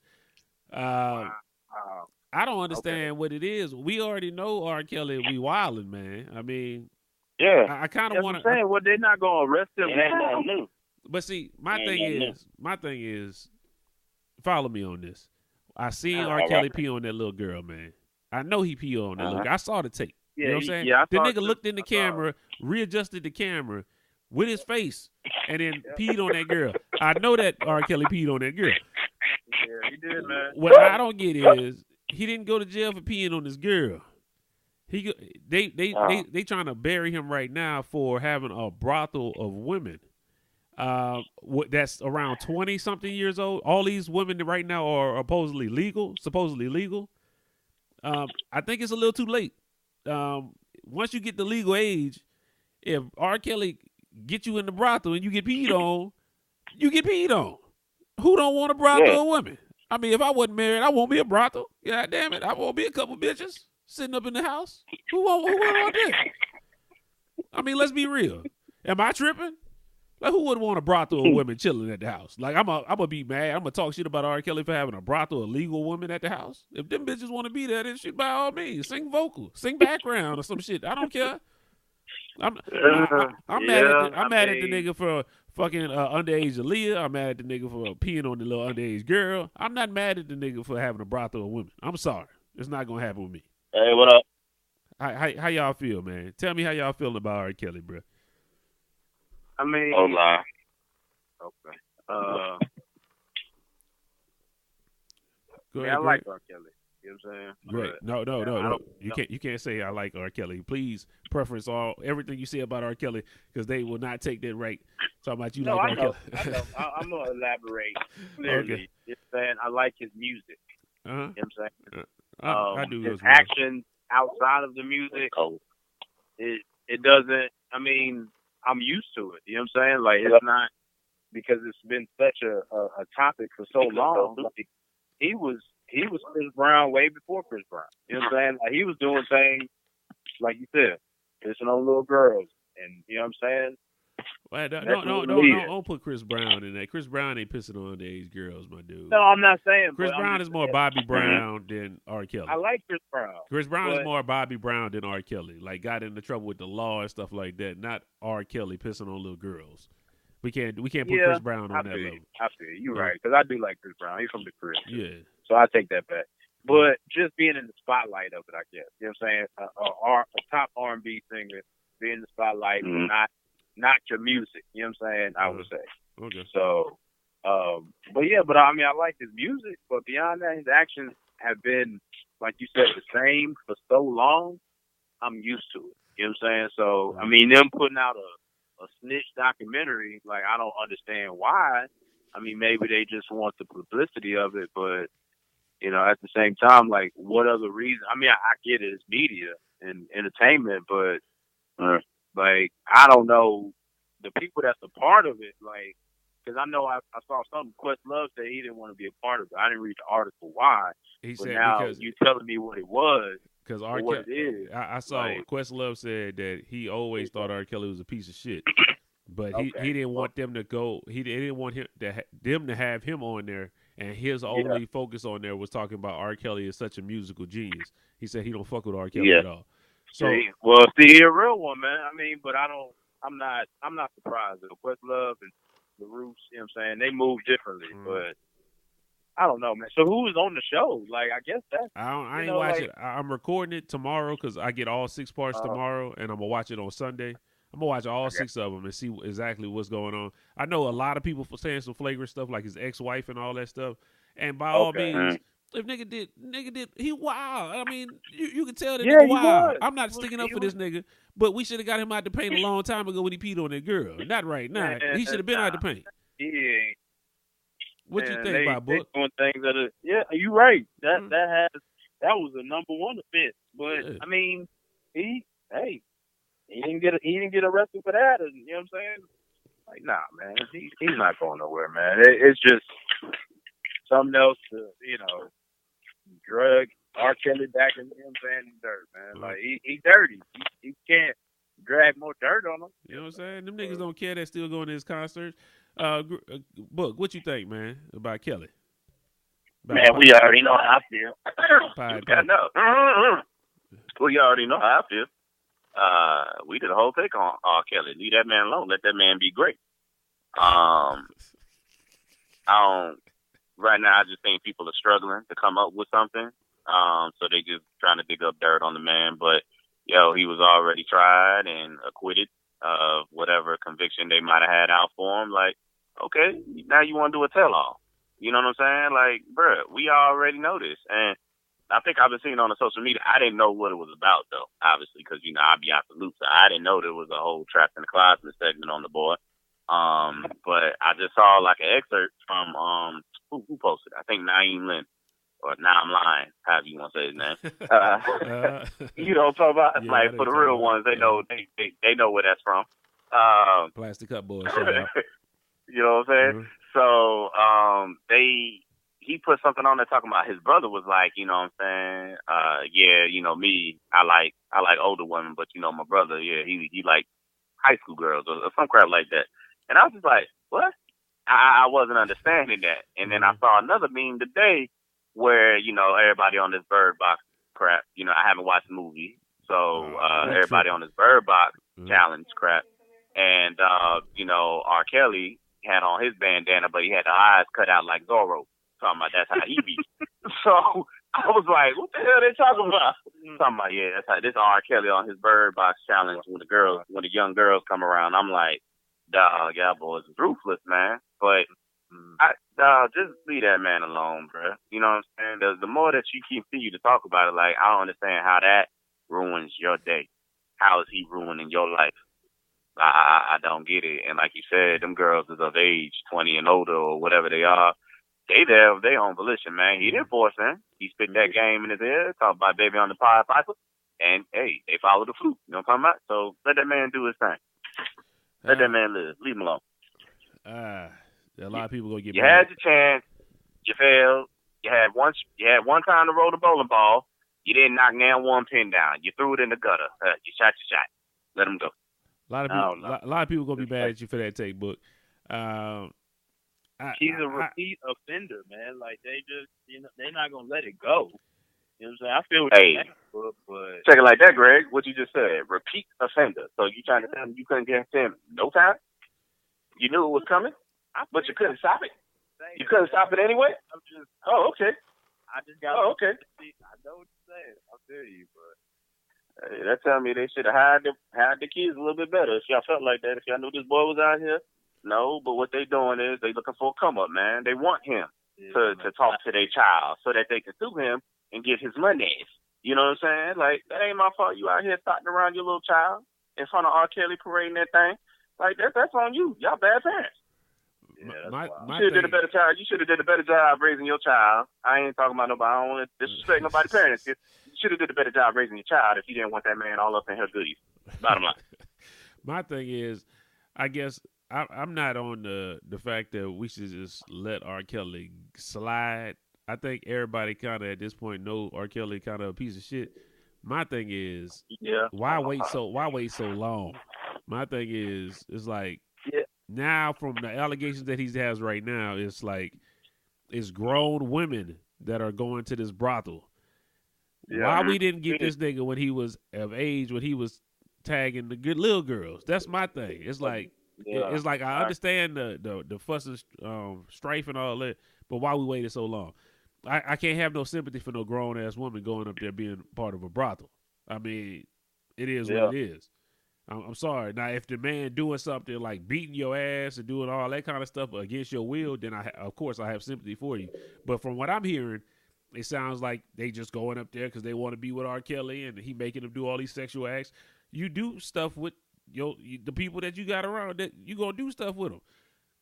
[SPEAKER 2] I don't understand what it is. We already know R. Kelly. We wildin', man. I mean, I kind of want to.
[SPEAKER 5] Well, they're not gonna arrest him.
[SPEAKER 2] But see, my thing is, follow me on this. I seen R. Kelly pee on that little girl, man. I know he peed on that little girl. I saw the tape. You know what I'm saying? The nigga looked in the camera, readjusted the camera with his face, and then peed on that girl. I know that R. Kelly peed on that girl.
[SPEAKER 5] Yeah, he did, man.
[SPEAKER 2] What I don't get is he didn't go to jail for peeing on this girl. They trying to bury him right now for having a brothel of women. That's around 20-something years old. All these women right now are supposedly legal. I think it's a little too late. Once you get the legal age, if R. Kelly get you in the brothel and you get peed on, you get peed on. Who don't want a brothel of women? I mean, if I wasn't married, I won't be a brothel. God damn it, I won't be a couple bitches sitting up in the house. Who want this? I mean, let's be real. Am I tripping? Like, who would want a brothel of women chilling at the house? Like, I'm gonna be mad. I'm gonna talk shit about R. Kelly for having a brothel of legal women at the house. If them bitches want to be there, then shit, by all means, sing vocal, sing background or some shit. I don't care. I'm mad at the nigga for fucking underage Aaliyah. I'm mad at the nigga for peeing on the little underage girl. I'm not mad at the nigga for having a brothel of women. I'm sorry. It's not gonna happen with me.
[SPEAKER 5] Hey, what up?
[SPEAKER 2] How y'all feel, man? Tell me how y'all feeling about R. Kelly, bro.
[SPEAKER 3] I mean,
[SPEAKER 5] Hold on.
[SPEAKER 3] okay.
[SPEAKER 2] Go
[SPEAKER 3] I
[SPEAKER 2] ahead,
[SPEAKER 3] like R. Kelly. You know what I'm saying?
[SPEAKER 2] Great.
[SPEAKER 3] But,
[SPEAKER 2] No. You can't say I like R. Kelly. Please preference everything you say about R. Kelly because they will not take that right. Talking about you like R. Kelly.
[SPEAKER 5] I know. I'm gonna elaborate clearly.
[SPEAKER 2] Okay.
[SPEAKER 5] Just saying, I like his music.
[SPEAKER 2] Uh-huh.
[SPEAKER 5] You know what I'm saying?
[SPEAKER 2] I do
[SPEAKER 5] his
[SPEAKER 2] as well.
[SPEAKER 5] actions outside of the music, it doesn't. I mean, I'm used to it. You know what I'm saying? Like it's not because it's been such a topic for so long. Like, he was Chris Brown way before Chris Brown. You know what I'm saying? Like he was doing things like you said, pissing on little girls, and you know what I'm saying?
[SPEAKER 2] Well, don't put Chris Brown in that. Chris Brown ain't pissing on underage girls, my dude.
[SPEAKER 5] No, I'm not saying.
[SPEAKER 2] Chris Brown is more Bobby Brown than R. Kelly.
[SPEAKER 5] I like Chris Brown.
[SPEAKER 2] Chris Brown is more Bobby Brown than R. Kelly. Like got into trouble with the law and stuff like that. Not R. Kelly pissing on little girls. We can't put Chris Brown on that level.
[SPEAKER 5] I feel you right because I do like Chris Brown. He's from the Chris.
[SPEAKER 2] Yeah.
[SPEAKER 5] So I take that back. But just being in the spotlight of it, I guess. You know what I'm saying? A top R&B singer, being in the spotlight, not your music. You know what I'm saying? I would say.
[SPEAKER 2] Okay.
[SPEAKER 5] So, but I mean, I like his music, but beyond that, his actions have been, like you said, the same for so long. I'm used to it. You know what I'm saying? So, I mean, them putting out a snitch documentary, like, I don't understand why. I mean, maybe they just want the publicity of it, but, you know, at the same time, like, what other reason? I mean, I get it, it's media and entertainment, but, like, I don't know the people that's a part of it, like, because I know I saw something, Questlove said he didn't want to be a part of it. I didn't read the article why, but said now you telling me what it was.
[SPEAKER 2] Because
[SPEAKER 5] what it is.
[SPEAKER 2] I saw like, Questlove said that he always thought R. Kelly was a piece of shit, but he didn't want them to go. He didn't want them to have him on there, and his only focus on there was talking about R. Kelly is such a musical genius. He said he don't fuck with R. Kelly at all. So
[SPEAKER 5] he a real one, man. I mean, but I'm not surprised though. Questlove and the Roots, you know what I'm saying? They move differently, but. I don't know, man. So who's on the show? Like, I guess that's...
[SPEAKER 2] I ain't watching it. I'm recording it tomorrow because I get all 6 parts tomorrow, and I'm going to watch it on Sunday. I'm going to watch all 6 of them and see exactly what's going on. I know a lot of people for saying some flagrant stuff like his ex-wife and all that stuff. And by all means, if nigga did, he wild. I mean, you can tell that nigga wild. I'm not sticking up for this nigga, but we should have got him out the paint a long time ago when he peed on that girl. Not right now. He should have been out the paint.
[SPEAKER 5] He ain't.
[SPEAKER 2] What you think about Book?
[SPEAKER 5] Doing things that you're right. That was a number one offense. But I mean, he didn't get arrested for that. And, you know what I'm saying? Like, nah, man, he's not going nowhere, man. It's just something else to drug R. Kelly back in, you know what I'm saying, in dirt, man. Like he's dirty. He can't drag more dirt on him.
[SPEAKER 2] You know what I'm saying? Them niggas don't care that still going to his concerts. Book, what you think, man, about Kelly?
[SPEAKER 3] We already know how I feel. We already know how I feel. We did a whole take on R. Kelly. Leave that man alone. Let that man be great. Right now, I just think people are struggling to come up with something. So they just trying to dig up dirt on the man. But, he was already tried and acquitted of whatever conviction they might have had out for him. Like, okay, now you want to do a tell-all. You know what I'm saying? Like, bruh, we already know this. And I think I've been seeing on the social media, I didn't know what it was about, though, obviously, because, I be out the loop. So I didn't know there was a whole Trapped in the Closet segment on the board. But I just saw, like, an excerpt from, who posted it? I think Naeem Lynn. Or now I'm lying, however you want to say his name. You know what I'm talking about? Like, for the real ones, they know they know where that's from.
[SPEAKER 2] Plastic Cup Boys, shout out.
[SPEAKER 3] You know what I'm saying? So he put something on there talking about his brother was like, you know what I'm saying? Me, I like older women, but my brother, he like high school girls or some crap like that. And I was just like, what? I wasn't understanding that. And then I saw another meme today where, everybody on this Bird Box crap, I haven't watched the movie, So everybody on this Bird Box challenge crap. And, R. Kelly had on his bandana, but he had the eyes cut out like Zorro. Talking about that's how he be. So I was like, what the hell they talking about? Talking about, yeah, that's how this R. Kelly on his Bird Box challenge when the young girls come around. I'm like, dog, y'all boys is ruthless, man. But just leave that man alone, bro. You know what I'm saying? The more that you continue to talk about it, like, I don't understand how that ruins your day. How is he ruining your life? I don't get it. And like you said, them girls is of age, 20 and older or whatever they are. They there of their own volition, man. He didn't force them. He spit that game in his ear, talked about baby on the Pied Piper, and hey, they followed the flute. You know what I'm talking about? So let that man do his thing. Let that man live. Leave him alone.
[SPEAKER 2] A lot of people gonna get.
[SPEAKER 3] You had your chance. You failed. You had one time to roll the bowling ball. You didn't knock down one pin down. You threw it in the gutter. You shot your shot. Let him go.
[SPEAKER 2] A lot of people gonna be mad at you for that take, Book.
[SPEAKER 5] He's a repeat offender, man. Like they just, they're not gonna let it go. You know what I'm saying? I feel what you're saying, but
[SPEAKER 3] check it like that, Greg. What you just said, repeat offender. So you trying to tell him you couldn't get him no time? You knew it was coming, but you couldn't stop it. You couldn't stop it anyway. Okay.
[SPEAKER 5] I just got.
[SPEAKER 3] Oh, okay.
[SPEAKER 5] I know what you're saying. I feel you, but.
[SPEAKER 3] Hey, that tell me they should have hired the kids a little bit better. If y'all felt like that, if y'all knew this boy was out here, no. But what they doing is they looking for a come up, man. They want him to talk to their child so that they can sue him and get his money. You know what I'm saying? Like, that ain't my fault. You out here starting around your little child in front of R. Kelly parading that thing. Like, that's on you. Y'all bad parents.
[SPEAKER 2] My
[SPEAKER 3] you should have did a better job. You should have did a better job raising your child. I ain't talking about nobody. I don't want to disrespect nobody's parents. You should have did a better job raising your child if you didn't want that man all up in her goodies. Bottom line.
[SPEAKER 2] My thing is, I guess I'm not on the fact that we should just let R. Kelly slide. I think everybody kind of at this point know R. Kelly kind of a piece of shit. My thing is, why wait so long? My thing is, it's like.
[SPEAKER 5] Yeah.
[SPEAKER 2] Now, from the allegations that he has right now, it's like it's grown women that are going to this brothel. Yeah. Why we didn't get this nigga when he was of age, when he was tagging the good little girls? That's my thing. It's like it's like I understand the fuss and strife and all that, but why we waited so long? I can't have no sympathy for no grown ass woman going up there being part of a brothel. I mean, it is what it is. I'm sorry. Now, if the man doing something like beating your ass and doing all that kind of stuff against your will, then of course I have sympathy for you. But from what I'm hearing, it sounds like they just going up there because they want to be with R. Kelly and he making them do all these sexual acts. You do stuff with the people that you got around that you gonna do stuff with them.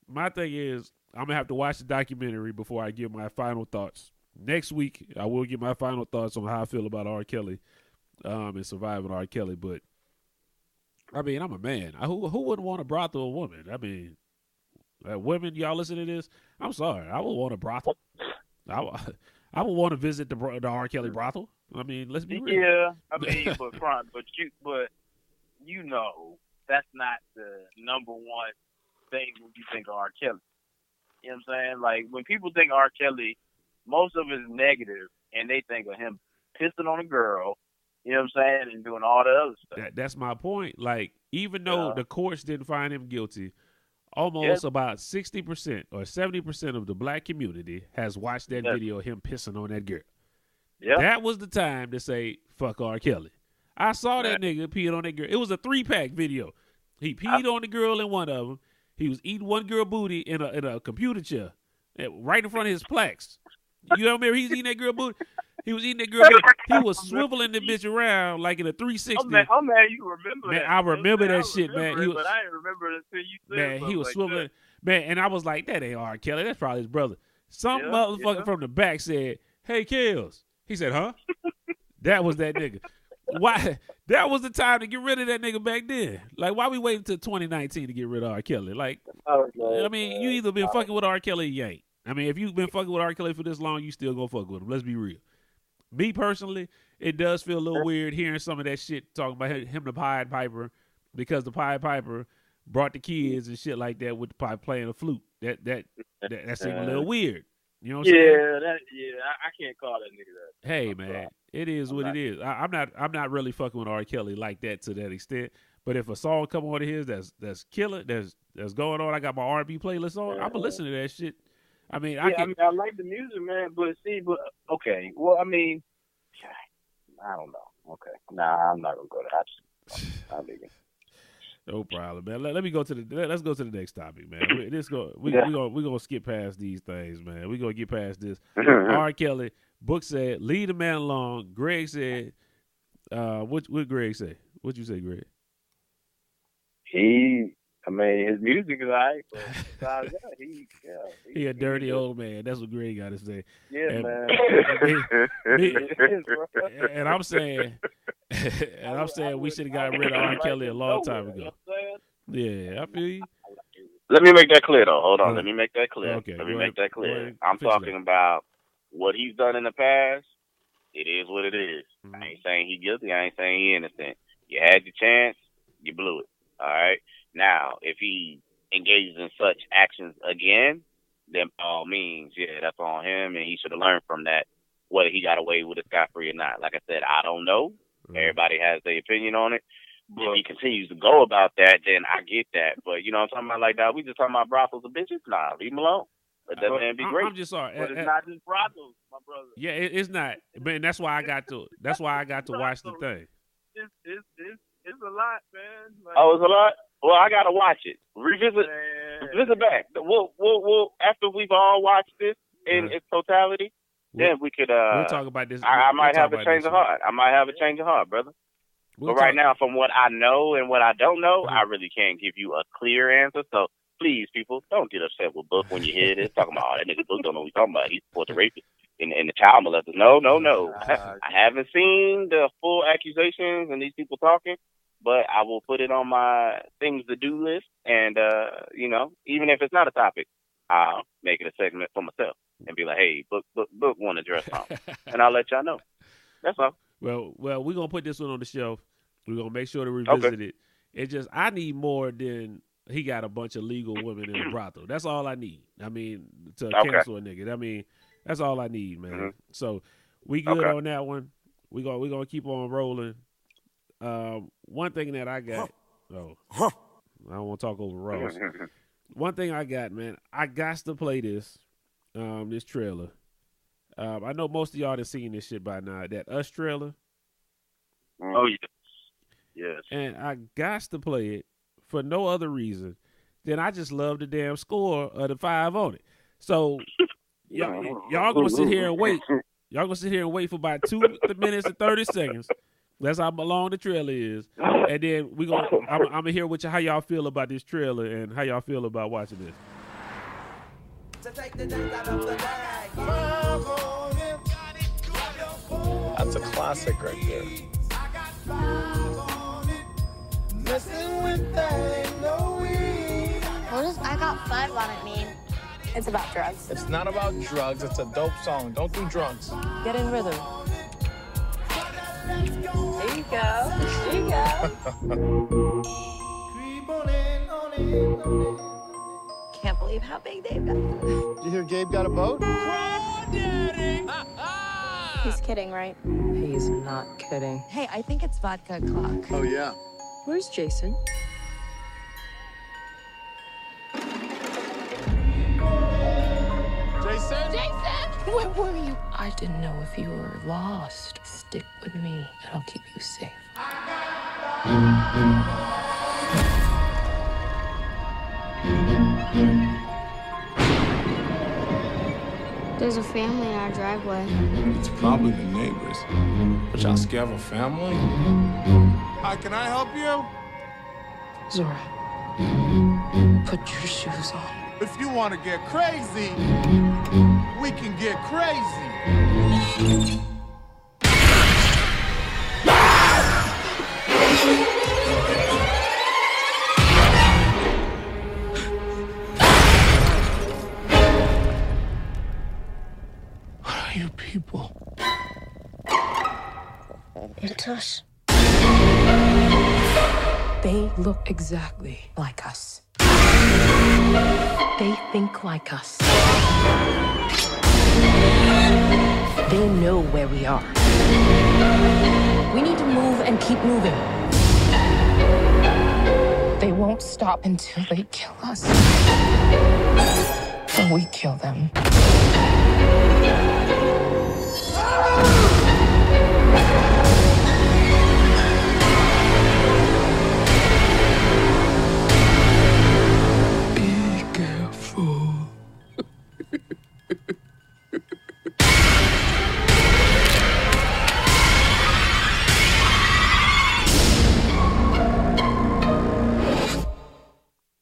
[SPEAKER 2] My thing is, I'm gonna have to watch the documentary before I give my final thoughts. Next week, I will give my final thoughts on how I feel about R. Kelly and surviving R. Kelly, but. I mean, I'm a man. Who wouldn't want to brothel a woman? I mean, women, y'all listen to this? I'm sorry. I would want a brothel. I would want to visit the R. Kelly brothel. I mean, let's be real.
[SPEAKER 5] Yeah, I mean, but you know, that's not the number one thing when you think of R. Kelly. You know what I'm saying? Like, when people think R. Kelly, most of it is negative, and they think of him pissing on a girl. You know what I'm saying? And doing all the other stuff.
[SPEAKER 2] That's my point. Like, even though the courts didn't find him guilty, almost about 60% or 70% of the black community has watched that video of him pissing on that girl. Yeah. That was the time to say, fuck R. Kelly. I saw that nigga peeing on that girl. It was a 3-pack video. He peed on the girl in one of them. He was eating one girl booty in a computer chair right in front of his plaques. You know what I mean? He's eating that girl booty. He was eating that girl. He was swiveling the bitch around like in a 360.
[SPEAKER 5] I'm mad you remember that.
[SPEAKER 2] I remember that shit, man.
[SPEAKER 5] But I didn't remember it until you said it.
[SPEAKER 2] Man, he was
[SPEAKER 5] like
[SPEAKER 2] swiveling.
[SPEAKER 5] That.
[SPEAKER 2] Man, and I was like, that ain't R. Kelly. That's probably his brother. Some motherfucker from the back said, hey, Kills. He said, huh? That was that nigga. Why? That was the time to get rid of that nigga back then. Like, why we waiting until 2019 to get rid of R. Kelly? Like, I mean, you either been fucking with R. Kelly or you ain't. I mean, if you've been fucking with R. Kelly for this long, you still gonna fuck with him. Let's be real. Me personally, it does feel a little weird hearing some of that shit talking about him the Pied Piper, because the Pied Piper brought the kids and shit like that with the pipe playing the flute. That seemed a little weird. You know what I'm saying?
[SPEAKER 5] I can't call that nigga that.
[SPEAKER 2] Hey, man, It is what it is. I'm not really fucking with R. Kelly like that to that extent. But if a song come on to his that's killer, that's going on, I got my R&B playlist on. I'm gonna listen to that shit. I mean, I
[SPEAKER 5] like the music, man. But okay. Well, I mean, I don't know. Okay, nah, I'm not gonna go there. I'm leaving.
[SPEAKER 2] No problem, man. Let me go to let's go to the next topic, man. We're gonna skip past these things, man. We're gonna get past this. R. Kelly, Book said, leave the man alone. Greg said, what Greg say? What you say, Greg?
[SPEAKER 5] His music is alright, but besides that,
[SPEAKER 2] he a dirty old man. That's what Greg got to say.
[SPEAKER 5] Yeah, man.
[SPEAKER 2] And I'm saying, we should have got rid of R. Kelly a long time ago. Yeah, I feel you.
[SPEAKER 3] Let me make that clear, though. Hold on. Let me make that clear.
[SPEAKER 2] Okay,
[SPEAKER 3] Let me make that clear. I'm talking about what he's done in the past. It is what it is. I ain't saying he guilty. I ain't saying he innocent. You had your chance. You blew it. All right? Now, if he engages in such actions again, then by all means, that's on him, and he should have learned from that, whether he got away with it scot-free or not. Like I said, I don't know. Everybody has their opinion on it. But if he continues to go about that, then I get that. But, you know what I'm talking about? Like, that, we just talking about brothels and bitches? Nah, leave him alone. Let that man be great.
[SPEAKER 2] I'm just sorry.
[SPEAKER 5] But it's not just brothels, my brother.
[SPEAKER 2] Yeah, it's not. But that's why I got to watch the thing.
[SPEAKER 1] It's a lot, man. Like,
[SPEAKER 3] it's a lot? Well, I gotta watch it. Revisit back. We'll after we've all watched this in its totality, then we could.
[SPEAKER 2] We'll talk about this.
[SPEAKER 3] I might have a change of heart. Brother. But right now, from what I know and what I don't know, I really can't give you a clear answer. So please, people, don't get upset with Book when you hear this. Talking about, that nigga Book don't know what he's talking about. He supports the rapist and the child molesters. No. I haven't seen the full accusations and these people talking. But I will put it on my things to do list, and even if it's not a topic, I'll make it a segment for myself and be like, "Hey, Book want to address something," and I'll let y'all know. That's all.
[SPEAKER 2] Well, we're gonna put this one on the shelf. We're gonna make sure to revisit it. It's just I need more than he got a bunch of legal women in the brothel. That's all I need. I mean, to cancel a nigga. I mean, that's all I need, man. Mm-hmm. So we good on that one. We gonna keep on rolling. One thing that I got, I don't want to talk over Ross. One thing I got, man, I got to play this trailer. I know most of y'all have seen this shit by now. That Us trailer.
[SPEAKER 3] Oh yes.
[SPEAKER 2] And I got to play it for no other reason than I just love the damn score of the 5 on it. So y'all gonna sit here and wait. Y'all gonna sit here and wait for about 2 minutes and 30 seconds. That's how long the trailer is, and then I'm gonna hear how y'all feel about this trailer and how y'all feel about watching this.
[SPEAKER 6] That's a classic right there.
[SPEAKER 7] What does I Got 5 on it mean? It's about drugs.
[SPEAKER 6] It's not about drugs. It's a dope song. Don't do drugs.
[SPEAKER 8] Get in rhythm.
[SPEAKER 7] There you go. Can't believe how big they've got.
[SPEAKER 6] Did you hear Gabe got a boat?
[SPEAKER 7] He's kidding, right?
[SPEAKER 8] He's not kidding.
[SPEAKER 7] Hey, I think it's vodka o'clock.
[SPEAKER 6] Oh, yeah.
[SPEAKER 8] Where's Jason?
[SPEAKER 7] Jason! Where were you?
[SPEAKER 8] I didn't know if you were lost. Stick with me, and I'll keep you safe.
[SPEAKER 7] There's a family in our driveway.
[SPEAKER 9] It's probably the neighbors. But y'all scared of a family? Hi, can I help you?
[SPEAKER 8] Zora, put your shoes on.
[SPEAKER 9] If you want to get crazy, we can get crazy. What are you people?
[SPEAKER 7] It's us.
[SPEAKER 8] They look exactly like us. They think like us. They know where we are. We need to move and keep moving. They won't stop until they kill us. Or we kill them.
[SPEAKER 9] Be careful.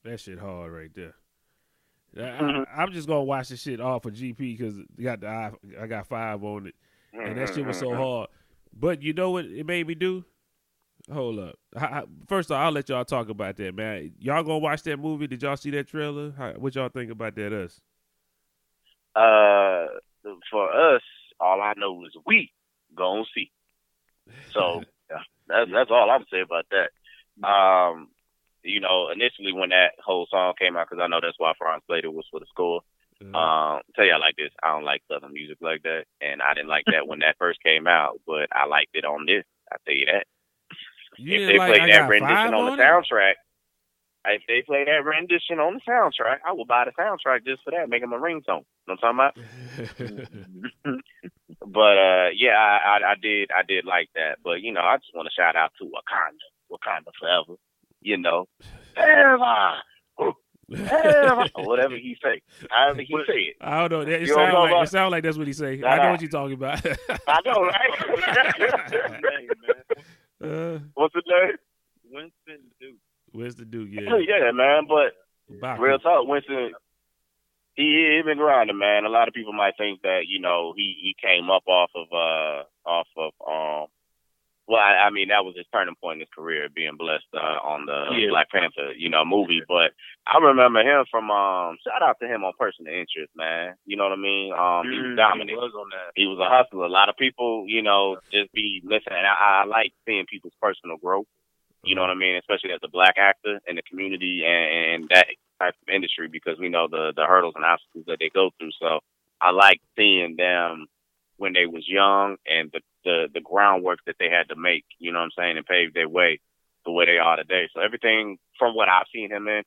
[SPEAKER 2] That shit hard right there. I'm just gonna watch this shit off of GP because I got 5 on it, and that shit was so hard. But you know what it made me do? Hold up. First of all, I'll let y'all talk about that, man. Y'all gonna watch that movie? Did y'all see that trailer? What y'all think about that? Us?
[SPEAKER 3] For us, all I know is we gonna see. So that's all I'm saying about that. You know, initially when that whole song came out, because I know that's why Franz Slater was for the score. Tell y'all like this, I don't like Southern music like that, and I didn't like that when that first came out, but I liked it on this. I tell you that. If they play that rendition on the soundtrack, if they play that rendition on the soundtrack, I will buy the soundtrack just for that, make them a ringtone. You know what I'm talking about? But yeah, I did like that. But you know, I just want to shout out to Wakanda forever. You know, or whatever he say, however he say it.
[SPEAKER 2] I don't know. It sounds like that's what he say. I know what you're talking about.
[SPEAKER 3] I know, right? What's his name?
[SPEAKER 5] Winston Duke.
[SPEAKER 2] Winston Duke, yeah.
[SPEAKER 3] Yeah, man. But
[SPEAKER 2] Baku.
[SPEAKER 3] Real talk, Winston, he been grinding, man. A lot of people might think that, you know, he came up off of well, I mean, that was his turning point in his career, being blessed on the Black Panther, you know, movie. But I remember him from, shout out to him on Personal Interest, man. You know what I mean? He was dominant. He was a hustler. A lot of people, you know, just be listening. I like seeing people's personal growth, you know what I mean? Especially as a Black actor in the community and that type of industry, because we know the hurdles and obstacles that they go through. So I like seeing them when they was young and the groundwork that they had to make, you know what I'm saying, and pave their way the way they are today. So everything from what I've seen him in,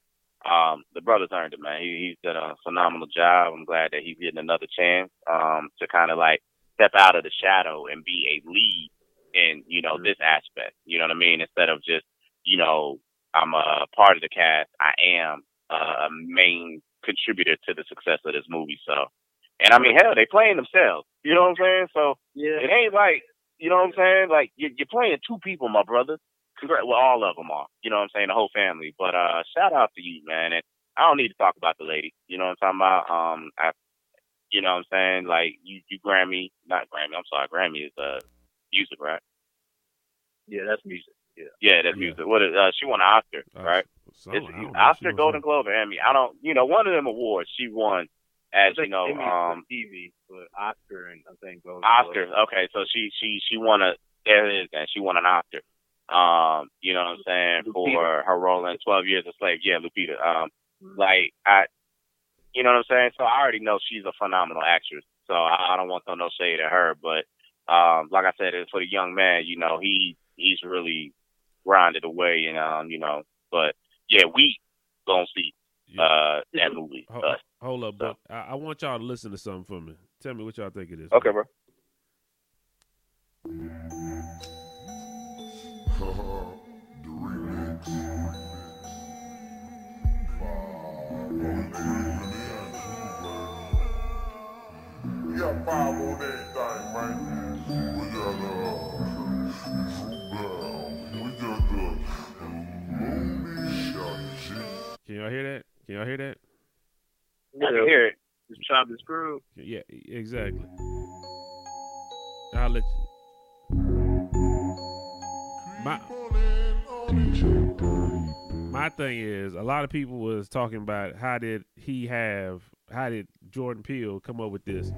[SPEAKER 3] the brother's earned it, man. He's done a phenomenal job. I'm glad that he's getting another chance to kind of like step out of the shadow and be a lead in, you know, this aspect. You know what I mean? Instead of just, you know, I'm a part of the cast, I am a main contributor to the success of this movie. So, and I mean, hell, they playing themselves. You know what I'm saying? So it ain't like, you know what I'm saying? Like you're playing 2 people, my brother. Well, all of them are. You know what I'm saying? The whole family. But shout out to you, man. And I don't need to talk about the lady. You know what I'm talking about? You know what I'm saying? Like you Grammy, not Grammy. I'm sorry, Grammy is music, right?
[SPEAKER 5] Yeah, that's music.
[SPEAKER 3] Yeah, that's music. What is she won an Oscar, right? It's Oscar, Golden Globe, and Emmy. I don't, you know, one of them awards she won. As you know,
[SPEAKER 5] TV, but Oscar and I think both.
[SPEAKER 3] Oscar. Okay, so she won there it is, and she won an Oscar. You know what I'm saying, Lupita. For her role in 12 Years a Slave. Yeah, Lupita. Like you know what I'm saying. So I already know she's a phenomenal actress. So I don't want to throw no shade at her, but like I said, for the young man, you know, he's really grinded away, and you know, but yeah, we gonna see that movie.
[SPEAKER 2] Hold up, but I want y'all to listen to something from me. Tell me what y'all think it is.
[SPEAKER 3] Okay, bro.
[SPEAKER 9] We got 5 on that thing, man.
[SPEAKER 2] Can y'all hear that? Can y'all hear that?
[SPEAKER 3] I can hear it.
[SPEAKER 5] Just chop the screw.
[SPEAKER 2] Yeah, exactly. I'll let you. My thing is, a lot of people was talking about how did Jordan Peele come up with this?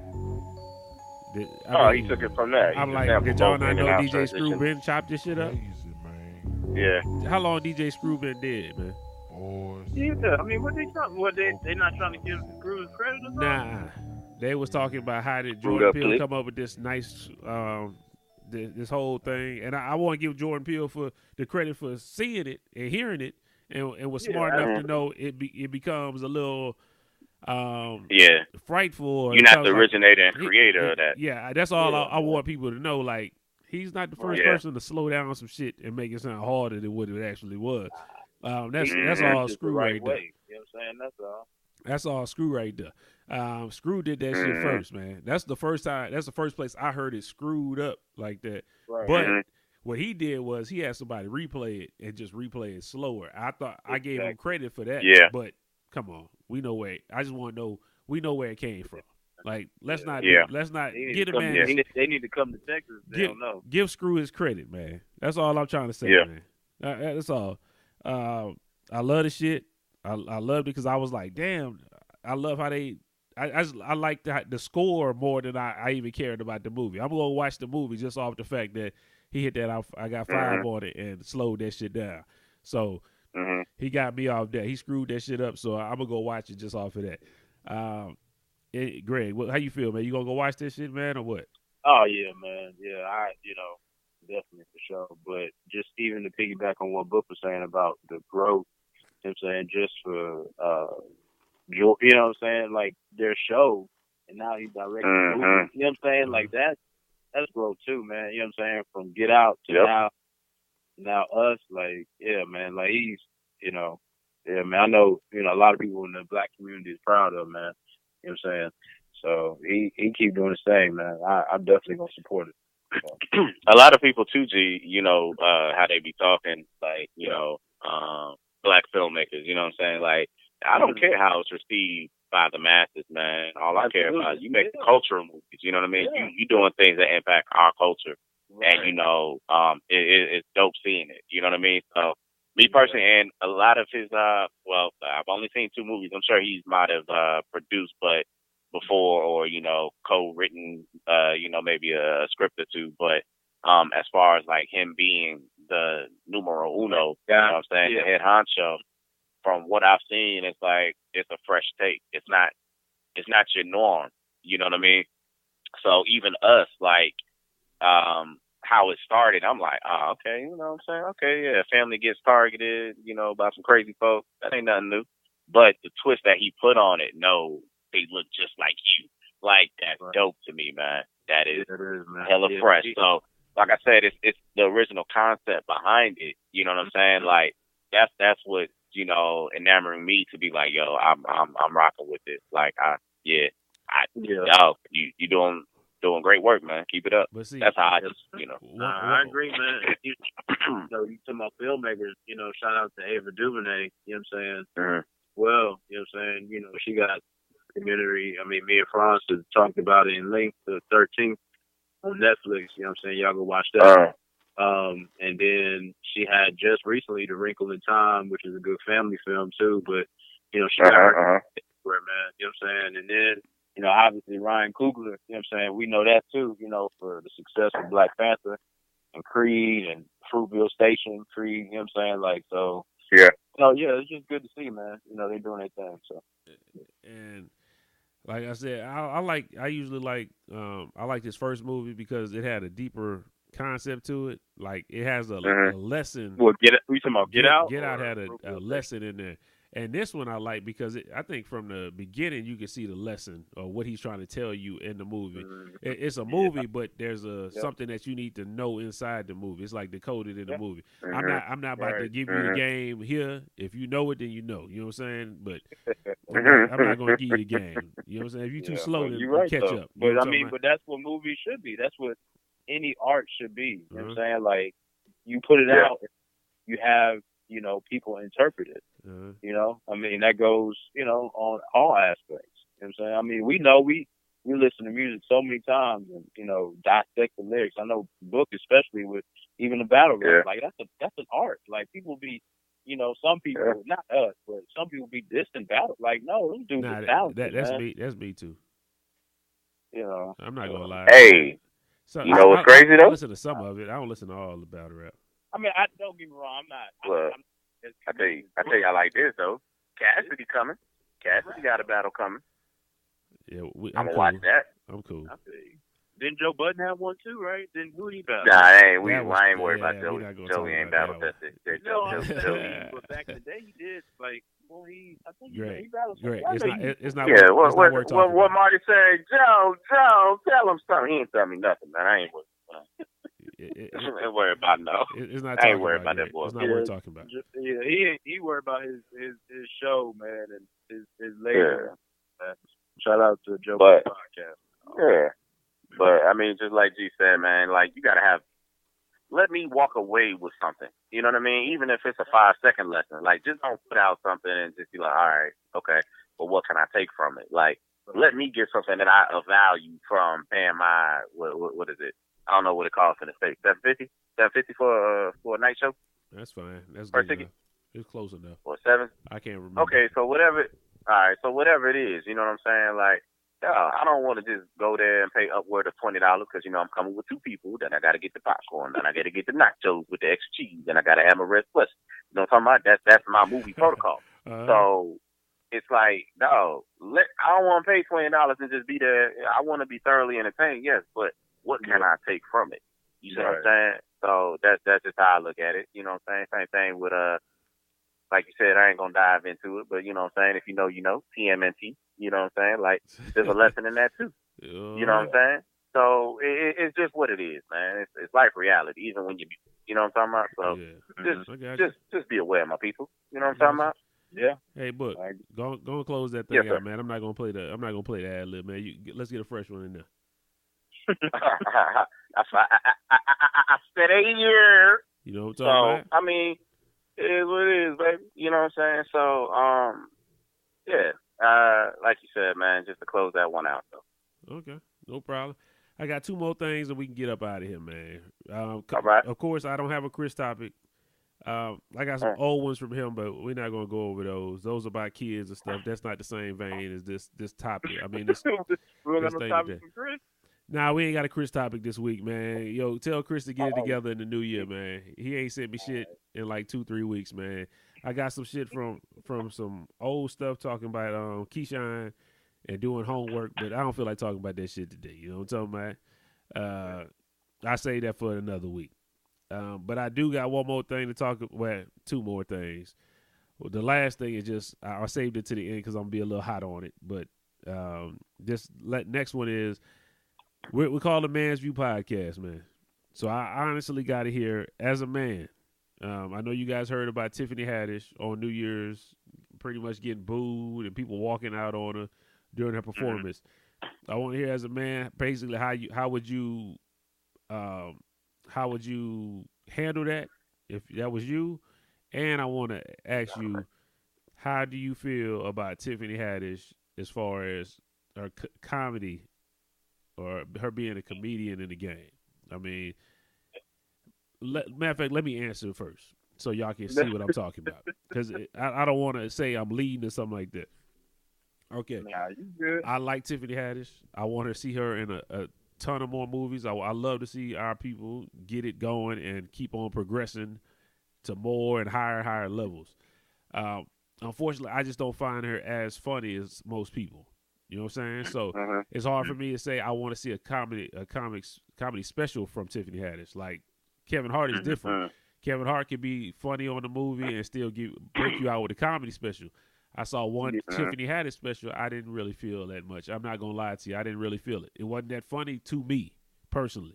[SPEAKER 3] He took it from that.
[SPEAKER 2] I'm like, did y'all not know DJ Screw Ben chopped this shit up?
[SPEAKER 3] Yeah.
[SPEAKER 2] How long DJ Screw Ben did, man?
[SPEAKER 5] Yeah, I mean, what they not trying to give Screws credit or something?
[SPEAKER 2] Nah, they was talking about how did Jordan Peele come up with this nice this whole thing, and I want to give Jordan Peele for the credit for seeing it and hearing it, and was smart enough to know it becomes a little frightful.
[SPEAKER 3] You're not the originator and creator of that.
[SPEAKER 2] Yeah, that's all I want people to know. Like, he's not the first person to slow down some shit and make it sound harder than what it actually was. That's all Screw right there.
[SPEAKER 5] You know what I'm saying? That's all.
[SPEAKER 2] That's all Screw right there. Screw did that shit first, man. That's the first time. That's the first place I heard it screwed up like that. Right. But what he did was he had somebody replay it and just replay it slower. I thought I gave him credit for that.
[SPEAKER 3] Yeah.
[SPEAKER 2] But come on, we know where. I just want to know. We know where it came from. Like, let's not get a man.
[SPEAKER 5] They need to come to Texas. They don't know.
[SPEAKER 2] Give Screw his credit, man. That's all I'm trying to say, man. That's all. I love the shit. I loved it because I was like, damn. I love how they. I like the score more than I even cared about the movie. I'm gonna watch the movie just off the fact that he hit that. I got 5 on it and slowed that shit down. So he got me off that. He screwed that shit up. So I'm gonna go watch it just off of that. Greg, how you feel, man? You gonna go watch this shit, man, or what?
[SPEAKER 5] Oh yeah, man. Yeah, definitely for sure. But just even to piggyback on what Book was saying about the growth, you know what I'm saying, just for you know what I'm saying, like their show, and now he's directing movies. You know what I'm saying? Like that's growth too, man. You know what I'm saying? From Get Out to now us, like, yeah, man, like he's, man, I know, a lot of people in the black community is proud of him, man. You know what I'm saying? So he keep doing his thing, man. I'm definitely gonna support it. So.
[SPEAKER 3] A lot of people too, G, how they be talking, like, black filmmakers, you know what I'm saying? Like, I don't care how it's received by the masses, man. All I care about is you make cultural movies, you know what I mean? Yeah. You doing things that impact our culture. Right. And, it's dope seeing it, you know what I mean? So, me personally, and a lot of his, I've only seen 2 movies. I'm sure he might have produced, but before, or, co-written, maybe a script or 2. But as far as, like, him being the numero uno, you know what I'm saying, the head honcho, from what I've seen, it's like, it's a fresh take. It's not your norm, you know what I mean? So even us, like, how it started, I'm like, okay, you know what I'm saying? Okay, yeah, family gets targeted, by some crazy folks. That ain't nothing new. But the twist that he put on it, no, they look just like you. Like, that's dope to me, man. That is hella fresh. So, like I said, it's the original concept behind it. You know what I'm saying? Like, that's what, enamoring me to be like, yo, I'm rocking with it. Like, you doing great work, man. Keep it up.
[SPEAKER 2] But see,
[SPEAKER 3] that's how I just,
[SPEAKER 5] I agree, man. You talking about filmmakers, shout out to Ava DuVernay, you know what I'm saying?
[SPEAKER 3] Mm-hmm.
[SPEAKER 5] Well, you know what I'm saying? She got documentary. I mean, me and Franz have talked about it in length, the 13th on Netflix, you know what I'm saying? Y'all go watch that. And then she had just recently The Wrinkle in Time, which is a good family film too, but, she got her everywhere, man, you know what I'm saying? And then, obviously Ryan Coogler, you know what I'm saying? We know that too, for the success of Black Panther and Creed and Fruitville Station, Creed, you know what I'm saying? Like, so.
[SPEAKER 3] Yeah.
[SPEAKER 5] It's just good to see, man. They're doing their thing, so.
[SPEAKER 2] And like I said, I usually like this first movie because it had a deeper concept to it. Like, it has a lesson.
[SPEAKER 5] Well, we talking about Get Out?
[SPEAKER 2] Get Out had a lesson in there. And this one I like because I think from the beginning you can see the lesson or what he's trying to tell you in the movie. It's a movie, but there's something that you need to know inside the movie. It's like decoded in the movie. I'm not about to give you the game here. If you know it, then you know. You know what I'm saying? But I'm not going to give you the game. You know what I'm saying? If you're too slow, then you catch up.
[SPEAKER 5] But but that's what movies should be. That's what any art should be. You know what I'm saying? Like, you put it out, you have, people interpret it. That goes, on all aspects. You know what I'm saying? I mean, we know we listen to music so many times and, dissect the lyrics. I know Book, especially with even the battle rap, like that's an art. Like, people be, some people, not us, but some people be dissing battle. Like, no, those dudes are talented.
[SPEAKER 2] That's me too. I'm not gonna lie.
[SPEAKER 3] Hey, you know what's crazy though?
[SPEAKER 2] I listen to some of it. I don't listen to all the battle rap.
[SPEAKER 5] I mean, I don't get me wrong. I'm not.
[SPEAKER 3] Well, I tell you, I like this though. Cassidy coming. Cassidy got a battle coming.
[SPEAKER 2] Yeah,
[SPEAKER 3] I'm gonna watch that.
[SPEAKER 2] I'm cool.
[SPEAKER 5] Didn't Joe Budden have one too, right? Then who he battled?
[SPEAKER 3] Nah, I ain't
[SPEAKER 2] That
[SPEAKER 3] worried about
[SPEAKER 2] yeah,
[SPEAKER 3] Joey.
[SPEAKER 2] we're not gonna
[SPEAKER 3] Joey
[SPEAKER 2] talk
[SPEAKER 3] ain't
[SPEAKER 2] about
[SPEAKER 3] battle
[SPEAKER 2] that
[SPEAKER 3] tested.
[SPEAKER 5] No, I'm
[SPEAKER 3] Joey.
[SPEAKER 5] saying, but back in the day he did. Like, well, I think he battled.
[SPEAKER 2] Great.
[SPEAKER 5] I
[SPEAKER 2] It's
[SPEAKER 5] know
[SPEAKER 2] not.
[SPEAKER 5] you-
[SPEAKER 2] It's not.
[SPEAKER 3] Yeah,
[SPEAKER 2] It's not worth talking
[SPEAKER 3] what
[SPEAKER 2] about.
[SPEAKER 3] Marty said, Joe, tell him something. He ain't tell me nothing, man. I ain't worried. I ain't worried about no.
[SPEAKER 2] It's not.
[SPEAKER 3] I ain't
[SPEAKER 2] talking
[SPEAKER 3] worried
[SPEAKER 2] about
[SPEAKER 3] that boy.
[SPEAKER 2] It's not worth talking about.
[SPEAKER 5] Yeah, he worried about his show, man, and his label. Man. Shout out to Joe Budden podcast.
[SPEAKER 3] Yeah, but I mean, just like G said, man, like you gotta let me walk away with something. You know what I mean? Even if it's a 5-second lesson, like just don't put out something and just be like, all right, okay, but what can I take from it? Like, let me get something that I value from paying my what is it? I don't know what it costs in the States. $750 for a night show.
[SPEAKER 2] That's fine. That's
[SPEAKER 3] Per
[SPEAKER 2] good
[SPEAKER 3] ticket.
[SPEAKER 2] enough. It's close enough.
[SPEAKER 3] Or $7.
[SPEAKER 2] I can't remember.
[SPEAKER 3] Okay, so whatever. All right, so whatever it is, you know what I'm saying? Like, I don't want to just go there and pay upward of $20 because I'm coming with 2 people. Then I got to get the popcorn. Then I got to get the nachos with the extra cheese. Then I got to have my red plus. You know what I'm talking about? That's my movie protocol. So it's like, no, I don't want to pay $20 and just be there. I want to be thoroughly entertained, yes, but what can I take from it? You know what I'm saying? So that's just how I look at it. You know what I'm saying? Same thing with like you said, I ain't gonna dive into it, but you know what I'm saying? If you know, TMNT, you know what I'm saying? Like there's a lesson in that too. You know what I'm saying? So it's just what it is, man. It's like reality, even when you know what I'm talking about? So just be aware, my people. You know what I'm talking about? Yeah.
[SPEAKER 2] Hey, but go and close that thing out, man. I'm not gonna play the ad lib, man. Let's get a fresh one in there.
[SPEAKER 3] I said a year.
[SPEAKER 2] You know what I'm talking about?
[SPEAKER 3] I mean, it is what it is, baby. You know what I'm saying? So, like you said, man, just to close that one out, though.
[SPEAKER 2] Okay, no problem. I got 2 more things and we can get up out of here, man.
[SPEAKER 3] All right.
[SPEAKER 2] Of course, I don't have a Chris topic. I got some old ones from him, but we're not gonna go over those. Those are about kids and stuff. That's not the same vein as this topic. I mean, this
[SPEAKER 5] we don't
[SPEAKER 2] this
[SPEAKER 5] got no
[SPEAKER 2] thing
[SPEAKER 5] topic
[SPEAKER 2] today.
[SPEAKER 5] from Chris.
[SPEAKER 2] Nah, we ain't got a Chris topic this week, man. Yo, tell Chris to get it together in the new year, man. He ain't sent me shit in like 2-3 weeks, man. I got some shit from some old stuff talking about Keyshawn and doing homework, but I don't feel like talking about that shit today. You know what I'm talking about? I say that for another week. But I do got one more thing to talk about. Well, 2 more things. Well, the last thing is just I saved it to the end because I'm gonna be a little hot on it. But next one is we call the Man's View podcast, man. So I honestly got to hear as a man. I know you guys heard about Tiffany Haddish on New Year's, pretty much getting booed and people walking out on her during her performance. I want to hear as a man, basically how would you handle that if that was you? And I want to ask you, how do you feel about Tiffany Haddish as far as her comedy or her being a comedian in the game? I mean, matter of fact, let me answer first so y'all can see what I'm talking about. Because I don't want to say I'm leading or something like that. Okay.
[SPEAKER 5] Nah, you good.
[SPEAKER 2] I like Tiffany Haddish. I want to see her in a ton of more movies. I love to see our people get it going and keep on progressing to more and higher levels. Unfortunately, I just don't find her as funny as most people. You know what I'm saying? So it's hard for me to say I want to see a comedy special from Tiffany Haddish. Like Kevin Hart is different. Kevin Hart can be funny on the movie and still break you out with a comedy special. I saw one Tiffany Haddish special. I didn't really feel that much. I'm not gonna lie to you. I didn't really feel it. It wasn't that funny to me personally.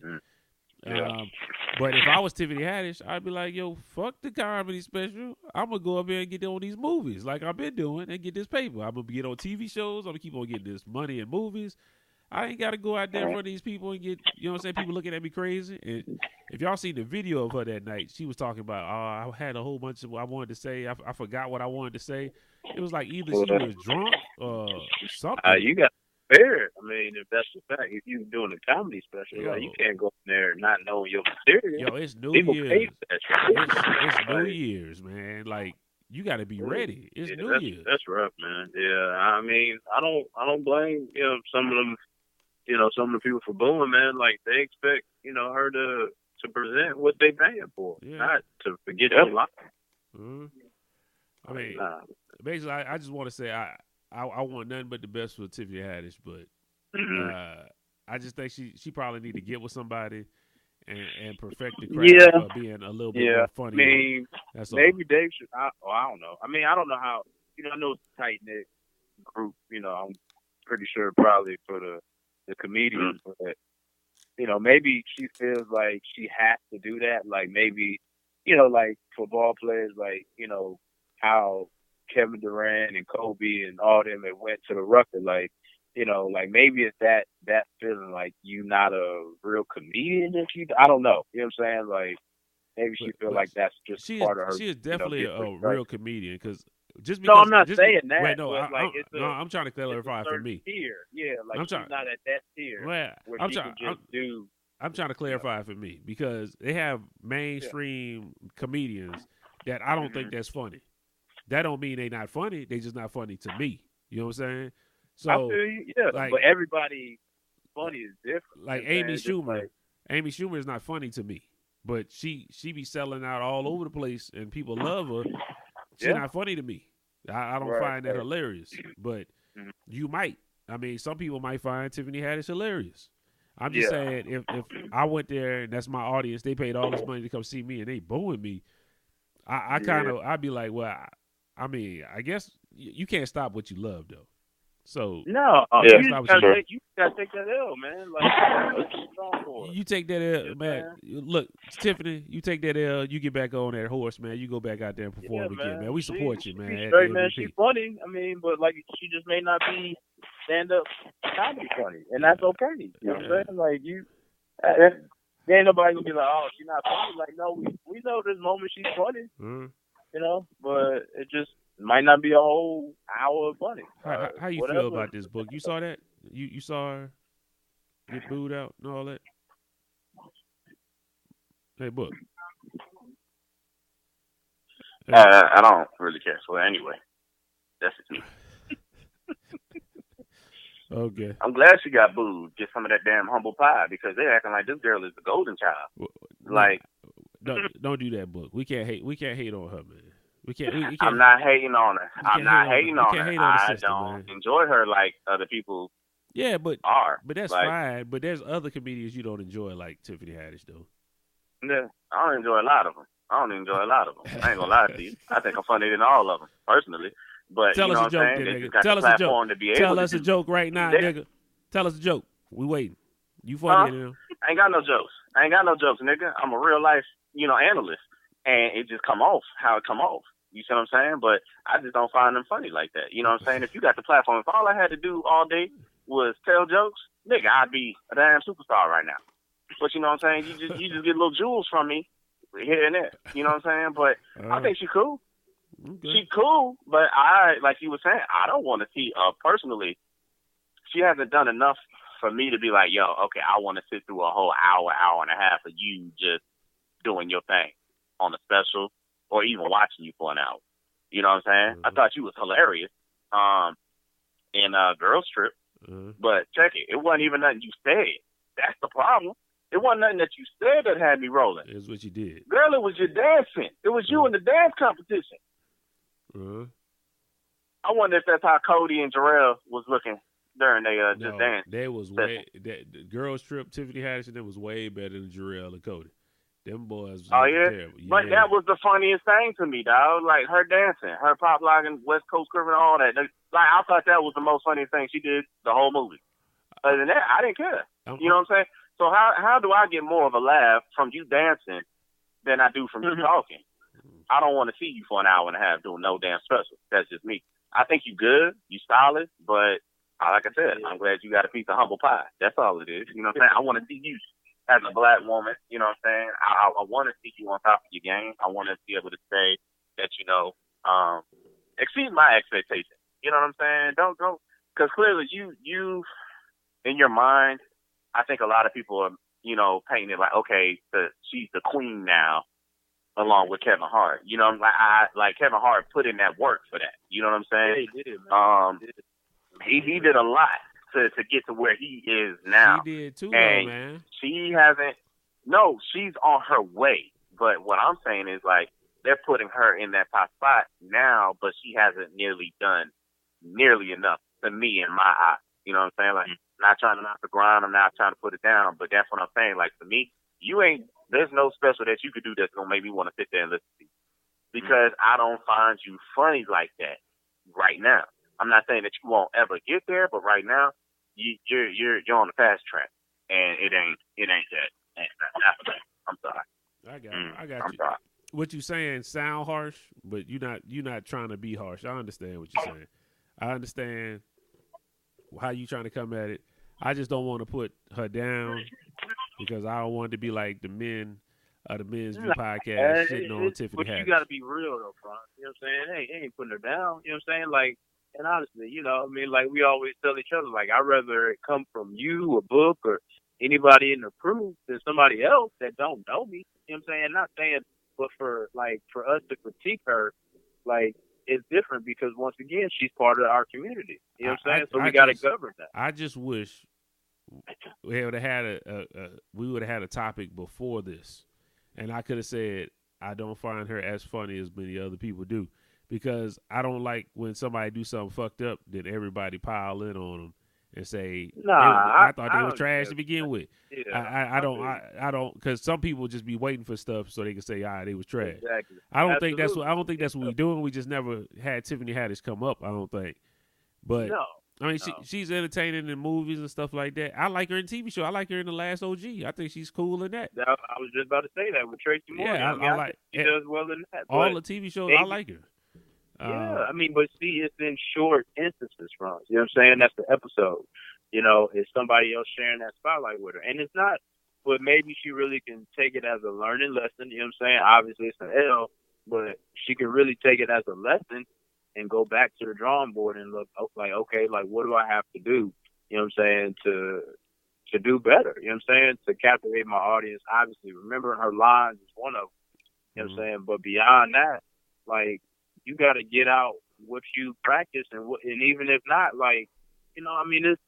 [SPEAKER 2] But if I was Tiffany Haddish, I'd be like, yo, fuck the comedy special. I'm going to go up here and get on these movies like I've been doing and get this paper. I'm going to get on TV shows. I'm going to keep on getting this money in movies. I ain't got to go out there in front of these people and get, you know what I'm saying, people looking at me crazy. And if y'all seen the video of her that night, she was talking about, I had a whole bunch of what I wanted to say. I forgot what I wanted to say. It was like either she was drunk or something.
[SPEAKER 5] You got fair. I mean, if that's the fact, if you're doing a comedy special, like, you can't go in there not knowing your material.
[SPEAKER 2] Yo, it's New
[SPEAKER 5] People
[SPEAKER 2] Year's.
[SPEAKER 5] pay for that shit.
[SPEAKER 2] It's New Year's, man. Like, you got to be ready. It's New Year's.
[SPEAKER 5] That's rough, man. Yeah, I mean, I don't blame some of them. Some of the people for booing, man. Like, they expect her to present what they paying for, not to forget your life.
[SPEAKER 2] Mm-hmm. I mean, basically, I just want to say I want nothing but the best for Tiffany Haddish, but I just think she probably need to get with somebody and perfect the craft of being a little bit more funny.
[SPEAKER 5] I mean,
[SPEAKER 2] that's
[SPEAKER 5] maybe Dave should. I don't know. I mean, I don't know how. I know it's a tight knit group. I'm pretty sure probably for the comedians, but maybe she feels like she has to do that. Like maybe, like football players, like how Kevin Durant and Kobe and all them that went to the Rucker, like. Like maybe it's that feeling like you not a real comedian if you. I don't know. You know what I'm saying? Like maybe she feel like that's just part of her.
[SPEAKER 2] She is definitely a real comedian because. Just
[SPEAKER 5] no,
[SPEAKER 2] because,
[SPEAKER 5] I'm not saying that.
[SPEAKER 2] Wait, no,
[SPEAKER 5] I'm
[SPEAKER 2] trying to clarify for me.
[SPEAKER 5] Tier. Yeah, like she's not at that tier.
[SPEAKER 2] Well, I'm trying to clarify for me because they have mainstream comedians that I don't think that's funny. That don't mean they not funny. They just not funny to me. You know what I'm saying? So,
[SPEAKER 5] I feel you, but everybody funny is different.
[SPEAKER 2] Like Amy Schumer. Amy Schumer is not funny to me, but she be selling out all over the place and people love her. She's not funny to me. I don't find that hilarious, but you might. I mean, some people might find Tiffany Haddish hilarious. I'm just saying, if I went there and that's my audience, they paid all this money to come see me and they booing me, I'd be like, well, I mean, I guess you can't stop what you love, though. So
[SPEAKER 5] no, you gotta take that L, man. Like
[SPEAKER 2] you take that L, man. Look, Tiffany, you take that L. You get back on that horse, man. You go back out there and perform again, man. We support you, man.
[SPEAKER 5] Straight, man. She's funny. I mean, but like she just may not be stand-up comedy funny, and that's okay. You know what I'm saying? Like there ain't nobody gonna be like, oh, she's not funny. Like, no, we know this moment she's funny. But it just might not be a whole hour of funny.
[SPEAKER 2] How you feel about this book? You saw that? You saw her get booed out and all that? Hey, book. Hey.
[SPEAKER 3] I don't really care. So anyway, that's just me.
[SPEAKER 2] Okay.
[SPEAKER 3] I'm glad she got booed. Get some of that damn humble pie because they're acting like this girl is the golden child. Like,
[SPEAKER 2] don't do that, book. We can't hate on her, man. We can't.
[SPEAKER 3] I'm not hating on her. I'm not hating on her.
[SPEAKER 2] I
[SPEAKER 3] don't enjoy her like other people.
[SPEAKER 2] Yeah, but
[SPEAKER 3] are.
[SPEAKER 2] But that's fine. But there's other comedians you don't enjoy, like Tiffany Haddish, though.
[SPEAKER 3] Yeah, I don't enjoy a lot of them. I ain't gonna lie to you. I think I'm funnier than all of them, personally. But
[SPEAKER 2] tell us a joke, nigga. Tell us a joke. Tell us a joke right now, nigga. Tell us a joke. We waiting. You funny than them?
[SPEAKER 3] I ain't got no jokes, nigga. I'm a real life, analyst, and it just come off how it come off. You see what I'm saying? But I just don't find them funny like that. You know what I'm saying? If you got the platform, if all I had to do all day was tell jokes, nigga, I'd be a damn superstar right now. But you know what I'm saying? You just get little jewels from me here and there. You know what I'm saying? But I think she cool.
[SPEAKER 2] Okay.
[SPEAKER 3] She cool, but like you were saying, I don't want to see personally. She hasn't done enough for me to be like, yo, okay, I want to sit through a whole hour and a half of you just doing your thing on a special or even watching you for an hour. You know what I'm saying? I thought you was hilarious in Girls Trip, but check it. It wasn't even nothing you said. That's the problem. It wasn't nothing that you said that had me rolling.
[SPEAKER 2] It's what you did.
[SPEAKER 3] Girl, it was your dancing. It was you in the dance competition. I wonder if that's how Cody and Jarrell was looking during their just dance.
[SPEAKER 2] They was way the Girls Trip, Tiffany Haddish, and them was way better than Jarrell and Cody. Them boys.
[SPEAKER 3] Terrible. But that was the funniest thing to me, dog. Like her dancing, her pop locking, West Coast curving, all that. Like I thought that was the most funniest thing she did the whole movie. Other than that, I didn't care. You know what I'm saying? So how do I get more of a laugh from you dancing than I do from you talking? I don't want to see you for an hour and a half doing no damn special. That's just me. I think you good, you solid, but like I said, I'm glad you got a piece of humble pie. That's all it is. You know what I'm saying? I want to see you as a black woman. You know what I'm saying? I want to see you on top of your game. I want to be able to say that, exceed my expectations. You know what I'm saying? Don't go, because clearly you in your mind, I think a lot of people are, painting it like, okay, she's the queen now, along with Kevin Hart. You know, like Kevin Hart put in that work for that. You know what I'm saying?
[SPEAKER 5] Yeah, he did, man.
[SPEAKER 3] He did a lot to get to where he is now.
[SPEAKER 2] She did too,
[SPEAKER 3] and
[SPEAKER 2] man.
[SPEAKER 3] She hasn't. No, she's on her way. But what I'm saying is, like, they're putting her in that top spot now, but she hasn't done nearly enough to me in my eye. You know what I'm saying? Like, not trying to knock the grind. I'm not trying to put it down. But that's what I'm saying. Like, for me, there's no special that you could do that's going to make me want to sit there and listen to you. Because I don't find you funny like that right now. I'm not saying that you won't ever get there, but right now, you're on the fast track. And it ain't that. I'm sorry.
[SPEAKER 2] I got
[SPEAKER 3] I'm
[SPEAKER 2] you.
[SPEAKER 3] sorry.
[SPEAKER 2] What you saying sound harsh, but you're not trying to be harsh. I understand what you're saying. I understand how you trying to come at it. I just don't want to put her down because I don't want it to be like the Men's View podcast shitting on Tiffany
[SPEAKER 5] But
[SPEAKER 2] Haddish.
[SPEAKER 5] you got to be real though, Franz. You know what I'm saying? Hey, ain't putting her down. You know what I'm saying? Like, and honestly, you know, I mean, like we always tell each other, like I'd rather it come from you, a book, or anybody in the crew than somebody else that don't know me. You know what I'm saying? Not saying, but for us to critique her, like it's different because once again, she's part of our community. You know what I'm saying? So we got to govern that.
[SPEAKER 2] I just wish we would have had a topic before this, and I could have said I don't find her as funny as many other people do, because I don't like when somebody do something fucked up, then everybody pile in on them and say, I thought they were trash to begin with. Yeah, I don't, because some people just be waiting for stuff so they can say, they was trash.
[SPEAKER 5] Exactly.
[SPEAKER 2] I don't think that's what we're doing. We just never had Tiffany Haddish come up, I don't think. But
[SPEAKER 5] no.
[SPEAKER 2] I mean, she's entertaining in movies and stuff like that. I like her in TV show. I like her in The Last OG. I think she's cool in that.
[SPEAKER 5] I was just about to say that with Tracy Morgan.
[SPEAKER 2] Yeah, I like
[SPEAKER 5] she does well in that.
[SPEAKER 2] All the TV shows, I like her.
[SPEAKER 5] Yeah, I mean, but see, it's in short instances, Franz. You know what I'm saying? That's the episode. You know, it's somebody else sharing that spotlight with her. And it's not, but maybe she really can take it as a learning lesson. You know what I'm saying? Obviously, it's an L, but she can really take it as a lesson and go back to the drawing board and look like, okay, like, what do I have to do? You know what I'm saying? To do better. You know what I'm saying? To captivate my audience. Obviously, remembering her lines is one of them. You know what I'm saying? But beyond that, like, you got to get out what you practice and even if not, like, you know, I mean, it's,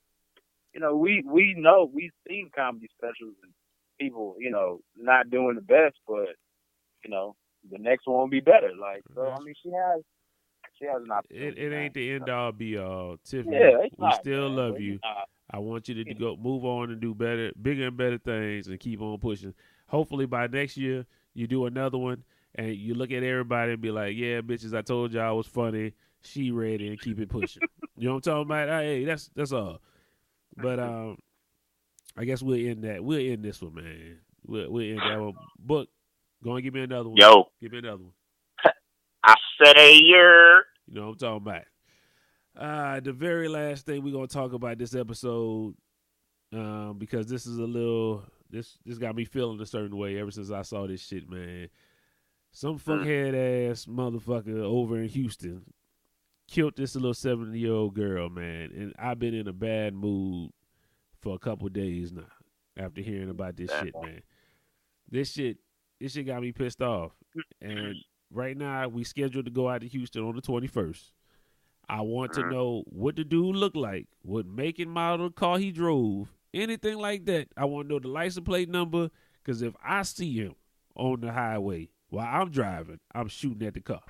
[SPEAKER 5] you know, we know we've seen comedy specials and people, you know, not doing the best, but, you know, the next one will be better. Like, so, I mean, she has an opportunity.
[SPEAKER 2] It ain't the end all be all, Tiffany.
[SPEAKER 5] Yeah,
[SPEAKER 2] we still love you. I want you to move on and do better, bigger and better things and keep on pushing. Hopefully by next year, you do another one and you look at everybody and be like, yeah, bitches, I told y'all I was funny. She ready and keep it pushing. You know what I'm talking about? Hey, that's all. But I guess we'll end that. We'll end this one, man. We'll end that one. Book, go and give me another one.
[SPEAKER 3] Yo.
[SPEAKER 2] Give me another one.
[SPEAKER 3] I said a year.
[SPEAKER 2] You know what I'm talking about. The very last thing we're going to talk about this episode, because this is this got me feeling a certain way ever since I saw this shit, man. Some fuckhead ass motherfucker over in Houston killed this little 70-year-old girl, man. And I've been in a bad mood for a couple days now after hearing about this shit, man. This shit got me pissed off. And right now, we scheduled to go out to Houston on the 21st. I want to know what the dude looked like, what make and model car he drove, anything like that. I want to know the license plate number, because if I see him on the highway while I'm driving, I'm shooting at the car.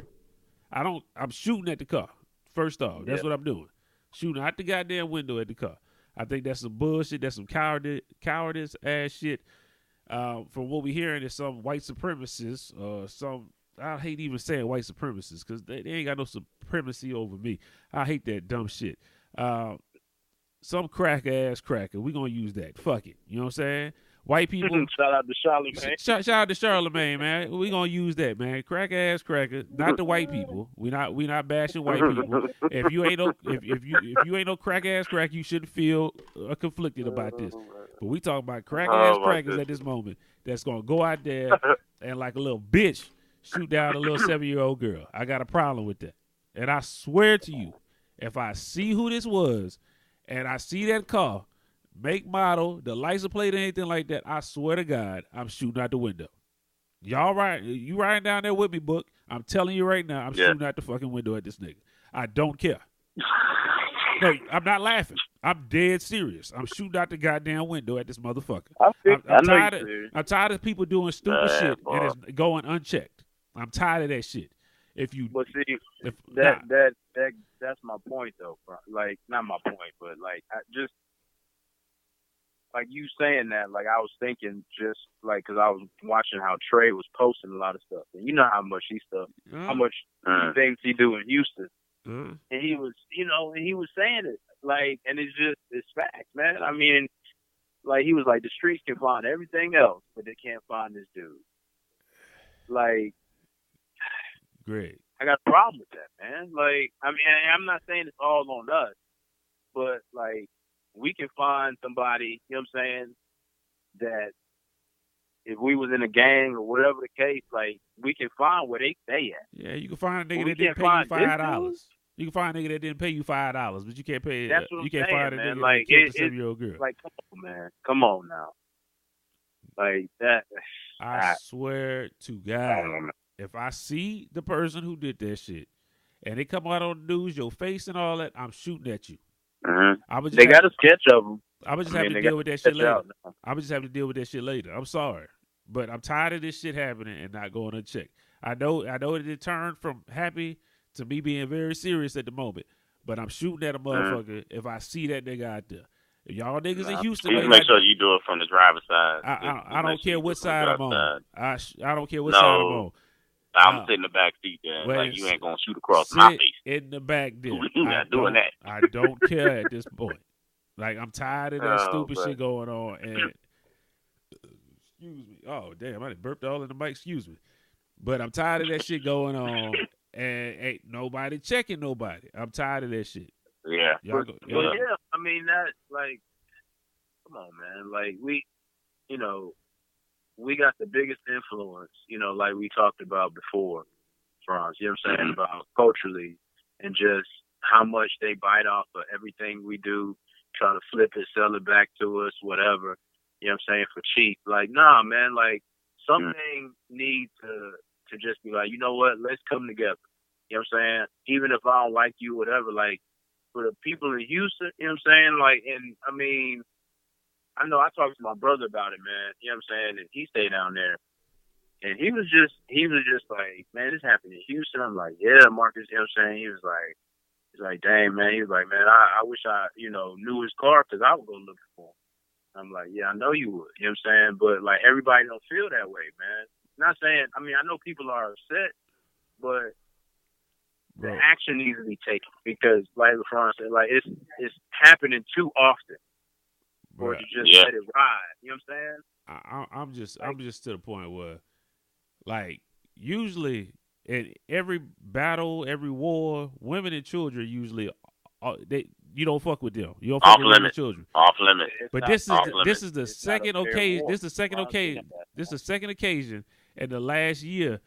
[SPEAKER 2] I'm shooting at the car. First off, that's what I'm doing. Shooting out the goddamn window at the car. I think that's some bullshit. That's some cowardice ass shit. From what we're hearing is some white supremacists, I hate even saying white supremacists because they ain't got no supremacy over me. I hate that dumb shit. Some cracker. We're going to use that. Fuck it. You know what I'm saying? White people.
[SPEAKER 5] Shout out to Charlamagne.
[SPEAKER 2] Shout out to Charlamagne, man. We're going to use that, man. Cracker. Not the white people. We not bashing white people. If you ain't no cracker, you shouldn't feel conflicted about this. But we talking about crackers at this moment that's going to go out there and like a little bitch shoot down a little 7-year-old girl. I got a problem with that. And I swear to you, if I see who this was and I see that car, make, model, the license plate or anything like that, I swear to God, I'm shooting out the window. Y'all right? You riding down there with me, Book? I'm telling you right now, I'm shooting out the fucking window at this nigga. I don't care. No, I'm not laughing. I'm dead serious. I'm shooting out the goddamn window at this motherfucker. I'm tired of people doing stupid shit and it's going unchecked. I'm tired of that shit. If you,
[SPEAKER 5] But see,
[SPEAKER 2] if
[SPEAKER 5] that's my point though. Like, not my point, but like, I just like you saying that. Like, I was thinking just like because I was watching how Trey was posting a lot of stuff, and you know how much how much things he do in Houston, and he was, he was saying it like, and it's facts, man. I mean, like he was like, the streets can find everything else, but they can't find this dude. Like,
[SPEAKER 2] great.
[SPEAKER 5] I got a problem with that, man. Like, I mean, I'm not saying it's all on us, but like, we can find somebody, you know what I'm saying, that if we was in a gang or whatever the case, like, we can find where they stay at.
[SPEAKER 2] Yeah, you can find a nigga that
[SPEAKER 5] can't
[SPEAKER 2] didn't pay you
[SPEAKER 5] find
[SPEAKER 2] $5. You can find a nigga that didn't pay you $5, but you can't pay.
[SPEAKER 5] That's what
[SPEAKER 2] you
[SPEAKER 5] I'm
[SPEAKER 2] can't
[SPEAKER 5] saying,
[SPEAKER 2] find a
[SPEAKER 5] man.
[SPEAKER 2] nigga
[SPEAKER 5] Like,
[SPEAKER 2] that killed a 7-year-old girl.
[SPEAKER 5] Like, come on, man. Come on now. Like that.
[SPEAKER 2] I swear to
[SPEAKER 5] I
[SPEAKER 2] God,
[SPEAKER 5] don't know.
[SPEAKER 2] if I see the person who did that shit and they come out on the news, your face and all that, I'm shooting at you.
[SPEAKER 5] They got a sketch of them.
[SPEAKER 2] I would just have to deal with that shit later. I would just have to deal with that shit later. I'm sorry, but I'm tired of this shit happening and not going unchecked. I know it turned from happy to me being very serious at the moment, but I'm shooting at a motherfucker if I see that nigga out there. If y'all niggas in Houston,
[SPEAKER 10] Please make sure you do it from the driver's side.
[SPEAKER 2] I don't care what side I'm on. I don't care what
[SPEAKER 10] No.
[SPEAKER 2] side I'm on.
[SPEAKER 10] I'm gonna sit in the back seat there.
[SPEAKER 2] Well,
[SPEAKER 10] like, you ain't gonna shoot across my face.
[SPEAKER 2] In the back there.
[SPEAKER 10] You're not doing that.
[SPEAKER 2] I don't care at this point. Like, I'm tired of that stupid shit going on. And excuse me. Oh, damn. I done burped all in the mic. Excuse me. But I'm tired of that shit going on. And ain't nobody checking nobody. I'm tired of that shit.
[SPEAKER 10] Yeah.
[SPEAKER 5] Yeah, I mean, that, like, come on, man. Like, we got the biggest influence, like we talked about before, Franz, you know what I'm saying, about culturally, and just how much they bite off of everything we do, try to flip it, sell it back to us, whatever, you know what I'm saying, for cheap. Like, nah, man, like, something needs to just be like, you know what, let's come together. You know what I'm saying? Even if I don't like you, whatever, like, for the people in Houston, you know what I'm saying? Like, and I mean, I know I talked to my brother about it, man. You know what I'm saying? And he stayed down there. And he was just like, man, this happened in Houston. I'm like, yeah, Marcus, you know what I'm saying? He was like, dang, man. He was like, man, I wish I, knew his car because I would go looking for him. I'm like, yeah, I know you would. You know what I'm saying? But, like, everybody don't feel that way, man. Not saying, I mean, I know people are upset, but the action needs to be taken because, like LeFron said, like, it's happening too often. Or to just let it ride. You know what I'm saying?
[SPEAKER 2] I'm just to the point where, like, usually in every battle, every war, women and children usually you don't fuck with them. You don't fuck with women and children.
[SPEAKER 10] Off limit.
[SPEAKER 2] But this is the second occasion. This is the second occasion. This is the second occasion in the last year.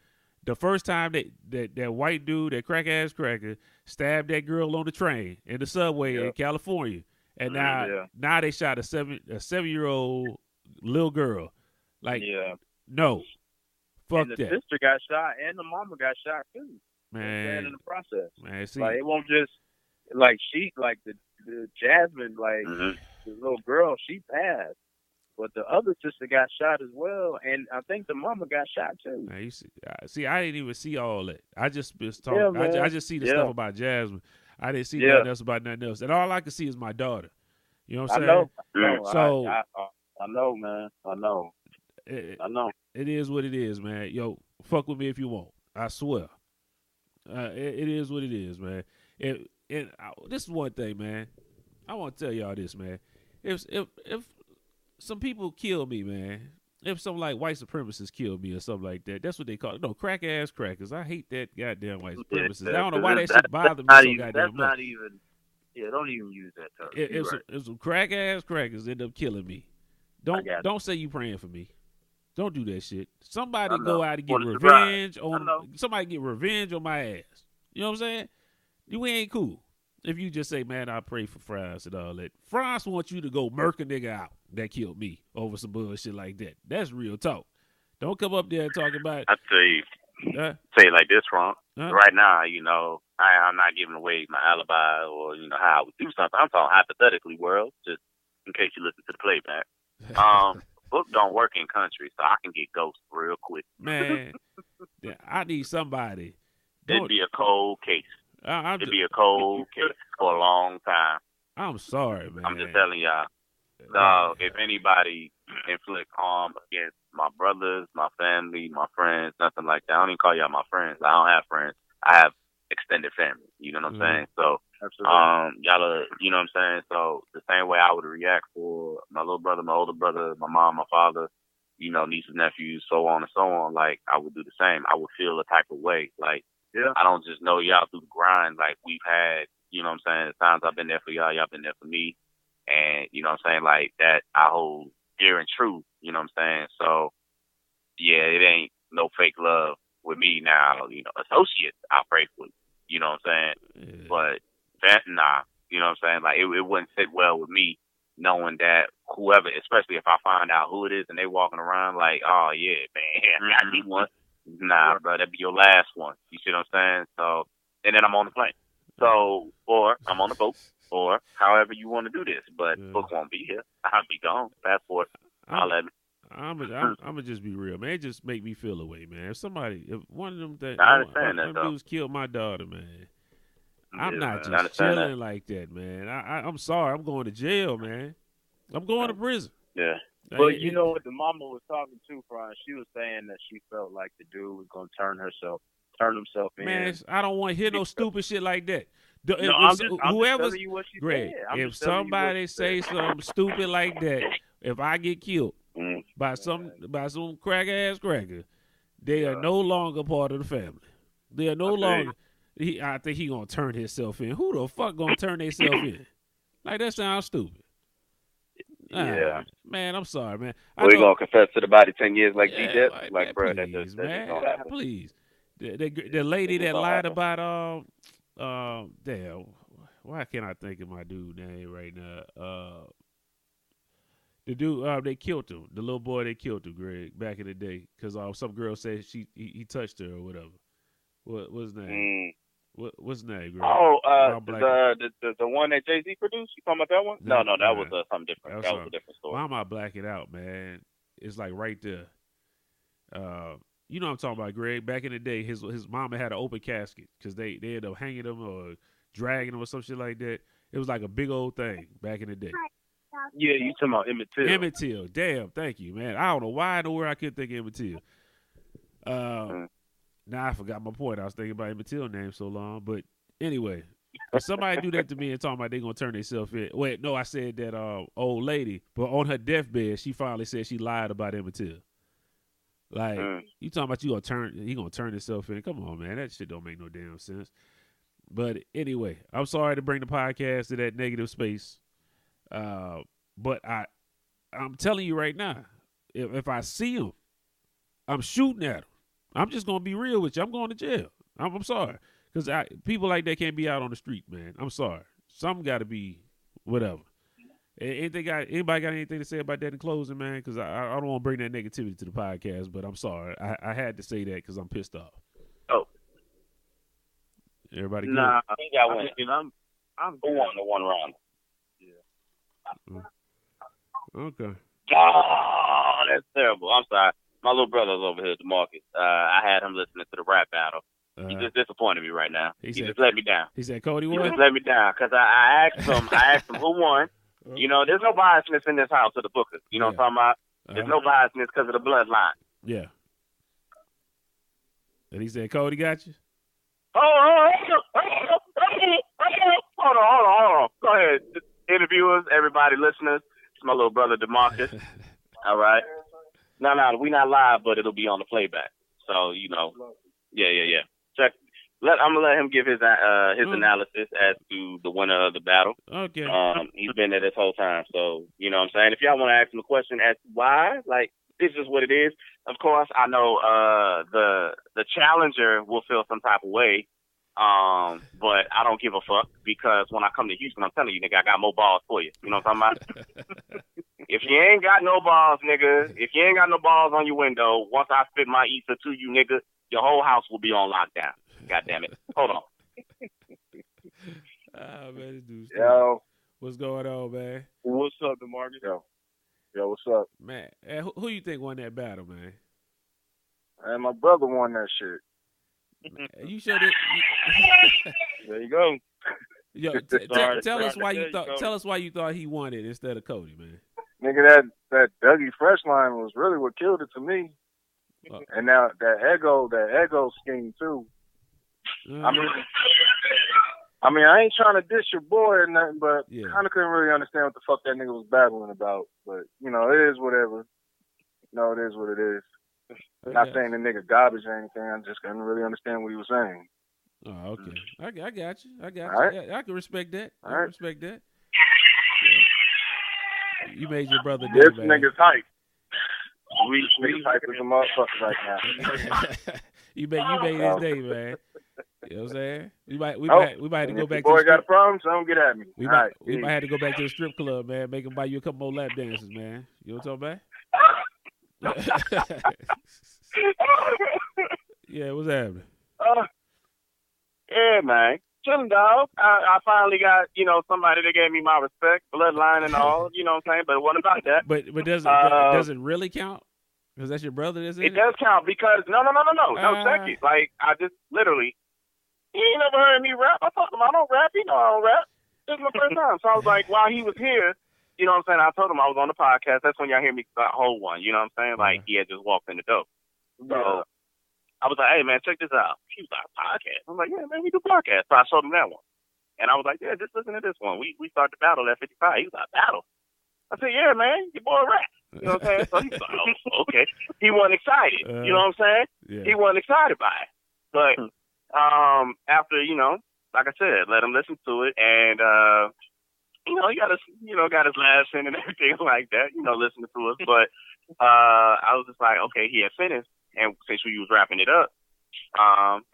[SPEAKER 2] The first time that white dude, that crack ass cracker, stabbed that girl on the train in the subway in California. And now they shot a 7-year-old little girl. Like, no, fuck
[SPEAKER 5] and the
[SPEAKER 2] that.
[SPEAKER 5] sister got shot and the mama got shot too.
[SPEAKER 2] Man,
[SPEAKER 5] in the process.
[SPEAKER 2] Man, see,
[SPEAKER 5] like, it won't just like the Jasmine, like the little girl, she passed, but the other sister got shot as well, and I think the mama got shot too.
[SPEAKER 2] Man, you see, I didn't even see all that. I just was talking. I just see the stuff about Jasmine. I didn't see nothing else about nothing else. And all I could see is my daughter. You know what I'm saying?
[SPEAKER 5] I know.
[SPEAKER 2] So,
[SPEAKER 5] I know, man. I know.
[SPEAKER 2] It is what it is, man. Yo, fuck with me if you want. I swear. It is what it is, man. This is one thing, man. I want to tell y'all this, man. If some people kill me, man, if some like white supremacists kill me or something like that, that's what they call it. No, crack ass crackers. I hate that goddamn white supremacists. I don't know why that shit bothers me so goddamn much.
[SPEAKER 5] Not even. Yeah, don't even use that term.
[SPEAKER 2] If some crack ass crackers end up killing me, don't say you praying for me. Don't do that shit. Somebody go out and get revenge on. Somebody get revenge on my ass. You know what I'm saying? We ain't cool. If you just say, man, I pray for Franz and all that. Franz wants you to go murk a nigga out that killed me over some bullshit like that. That's real talk. Don't come up there and talk about it.
[SPEAKER 10] I tell you, say it like this, Franz. Right now, I'm not giving away my alibi or, how I would do something. I'm talking hypothetically, world, just in case you listen to the playback. Book don't work in country, so I can get ghosts real quick.
[SPEAKER 2] Man, I need somebody
[SPEAKER 10] it'd be a cold case. It'd be a cold case for a long time.
[SPEAKER 2] I'm sorry, man.
[SPEAKER 10] I'm just telling y'all. If anybody inflict harm against my brothers, my family, my friends, nothing like that, I don't even call y'all my friends. I don't have friends. I have extended family. You know what I'm saying? So, y'all are, you know what I'm saying? So, the same way I would react for my little brother, my older brother, my mom, my father, you know, nieces, nephews, so on and so on, like, I would do the same. I would feel a type of way. Like, I don't just know y'all through the grind. Like, we've had, you know what I'm saying, the times I've been there for y'all been there for me. And, you know what I'm saying, like, that I hold dear and true, you know what I'm saying? So, yeah, it ain't no fake love with me now. You know, associates I pray for, you know what I'm saying? But that, nah, you know what I'm saying? Like, it wouldn't sit well with me knowing that whoever, especially if I find out who it is and they walking around like, oh, yeah, man, I need one. Nah, bro, that'd be your last one. You see what I'm saying? So, and then I'm on the plane. So, or I'm on the boat, or however you want to do this. But Book won't be here. I'll be gone. Passport, I'll let me.
[SPEAKER 2] I'm gonna just be real, man. It just make me feel away, man. If one of them that
[SPEAKER 10] I understand that,
[SPEAKER 2] dudes killed my daughter, man, I'm not
[SPEAKER 10] man,
[SPEAKER 2] just chilling like that, man. I'm sorry. I'm going to jail, man. I'm going to prison.
[SPEAKER 10] Yeah.
[SPEAKER 5] But you know what the mama was talking to, Brian? She was saying that she felt like the dude was gonna turn himself in.
[SPEAKER 2] Man, I don't want to hear no stupid shit like that.
[SPEAKER 5] I'm just telling you what she
[SPEAKER 2] Greg,
[SPEAKER 5] said.
[SPEAKER 2] if somebody say something stupid like that, if I get killed by some crack ass cracker, they are no longer part of the family. They are no longer. I think he gonna turn himself in. Who the fuck gonna turn themselves in? Like, that sounds stupid.
[SPEAKER 10] Yeah,
[SPEAKER 2] man, I'm sorry, man.
[SPEAKER 10] We gonna confess to the body 10 years like G-Dep? Like, bro,
[SPEAKER 2] please, man, please. The lady that lied about damn, why can't I think of my dude name right now? The dude they killed him. The little boy they killed him, Greg, back in the day, because some girl said he touched her or whatever. What's his name? What's his name, Greg?
[SPEAKER 10] Oh, the one that Jay-Z produced? You talking about that one? No, that was something different. That was a different story.
[SPEAKER 2] Why am I blacking out, man? It's like right there. You know what I'm talking about, Greg. Back in the day, his mama had an open casket because they ended up hanging him or dragging him or some shit like that. It was like a big old thing back in the day.
[SPEAKER 5] Yeah, you talking about Emmett Till.
[SPEAKER 2] Emmett Till. Damn, thank you, man. I don't know why in the world I couldn't think of Emmett Till. Now I forgot my point. I was thinking about Emmett Till name so long. But anyway, if somebody do that to me and talking about they going to turn themselves in. Wait, no, I said that old lady. But on her deathbed, she finally said she lied about Emmett Till. Like, you talking about he gonna turn himself in. Come on, man. That shit don't make no damn sense. But anyway, I'm sorry to bring the podcast to that negative space. But I'm telling you right now, if I see him, I'm shooting at him. I'm just gonna be real with you. I'm going to jail. I'm sorry, because people like that can't be out on the street, man. I'm sorry. Something got to be whatever. Anybody got anything to say about that in closing, man? Because I don't want to bring that negativity to the podcast, but I'm sorry. I had to say that because I'm pissed off.
[SPEAKER 10] Oh,
[SPEAKER 2] everybody good?
[SPEAKER 10] Nah, I think I went. I'm who won the one round?
[SPEAKER 2] Yeah. Okay.
[SPEAKER 10] Oh, that's terrible. I'm sorry. My little brother's over here at the market. I had him listening to the rap battle. He just disappointed me right now. He just let me down.
[SPEAKER 2] He said Cody won?
[SPEAKER 10] He just let me down because I asked him who won. You know, there's no biasness in this house of the Bookers. You know what I'm talking about? There's no biasness because of the bloodline.
[SPEAKER 2] Yeah. And he said Cody got you?
[SPEAKER 10] Hold on. Go ahead. Interviewers, everybody, listeners. It's my little brother, DeMarcus. All right? No, we not live, but it'll be on the playback. So, you know. Yeah. Check. I'm gonna let him give his analysis as to the winner of the battle.
[SPEAKER 2] Okay.
[SPEAKER 10] He's been there this whole time, so you know what I'm saying. If y'all want to ask him a question as to why, like this is what it is. Of course, I know the challenger will feel some type of way, but I don't give a fuck because when I come to Houston, I'm telling you, nigga, I got more balls for you. You know what I'm talking about? If you ain't got no balls, nigga, if you ain't got no balls on your window, once I spit my ether to you, nigga, your whole house will be on lockdown. God damn it. Hold on.
[SPEAKER 2] Man, this dude's
[SPEAKER 11] Yo.
[SPEAKER 2] What's going on, man?
[SPEAKER 11] What's up, DeMarcus? Yo, what's up?
[SPEAKER 2] Man, who you think won that battle, man?
[SPEAKER 11] And my brother won that shit.
[SPEAKER 2] You showed it.
[SPEAKER 11] There you go.
[SPEAKER 2] Yo, tell us why you thought. Tell us why you thought he won it instead of Cody, man.
[SPEAKER 11] Nigga, that Dougie Fresh line was really what killed it to me. And now that ego scheme too. I mean, I ain't trying to diss your boy or nothing, but kind of couldn't really understand what the fuck that nigga was battling about. But you know, it is whatever. No, it is what it is. Not saying the nigga garbage or anything. I just couldn't really understand what he was saying.
[SPEAKER 2] Oh, okay. I got you. I got
[SPEAKER 11] All
[SPEAKER 2] you.
[SPEAKER 11] right.
[SPEAKER 2] I can respect that. I
[SPEAKER 11] All
[SPEAKER 2] can
[SPEAKER 11] right.
[SPEAKER 2] respect that. Yeah. You made your brother day,
[SPEAKER 11] This
[SPEAKER 2] man.
[SPEAKER 11] nigga's hype. We hype as a motherfucker right now.
[SPEAKER 2] you made his day, man. You know what I'm saying? We might have to go back to
[SPEAKER 11] boy
[SPEAKER 2] the
[SPEAKER 11] got a
[SPEAKER 2] strip.
[SPEAKER 11] problem, so don't get at me.
[SPEAKER 2] We
[SPEAKER 11] All
[SPEAKER 2] might
[SPEAKER 11] right,
[SPEAKER 2] we might have to go back to the strip club, man. Make him buy you a couple more lap dances, man. You know what I'm talking about? Yeah, what's happening?
[SPEAKER 3] Yeah, man. Chilling, dog. I finally got, somebody that gave me my respect, bloodline and all, you know what I'm saying? But what about that?
[SPEAKER 2] But does it really count? Because that's your brother, isn't it?
[SPEAKER 3] It does count because, no, check it. Like, I just literally, you ain't never heard me rap. I told him I don't rap. You know I don't rap. This is my first time. So I was like, while he was here, you know what I'm saying? I told him I was on the podcast. That's when y'all hear me start whole one. You know what I'm saying? Like, he had just walked in the door. So I was like, hey, man, check this out. He was like, podcast? I'm like, yeah, man, we do podcasts. So I showed him that one. And I was like, yeah, just listen to this one. We started the battle at 55. He was like, battle? I said, yeah, man, your boy rap. You know what I'm saying? So he was like, oh, okay. He wasn't excited. You know what I'm saying?
[SPEAKER 2] Yeah.
[SPEAKER 3] He wasn't excited by it. But after, like I said, let him listen to it. And, he got his laughs in and everything like that, listening to us. But I was just like, okay, he had finished. And since we was wrapping it up,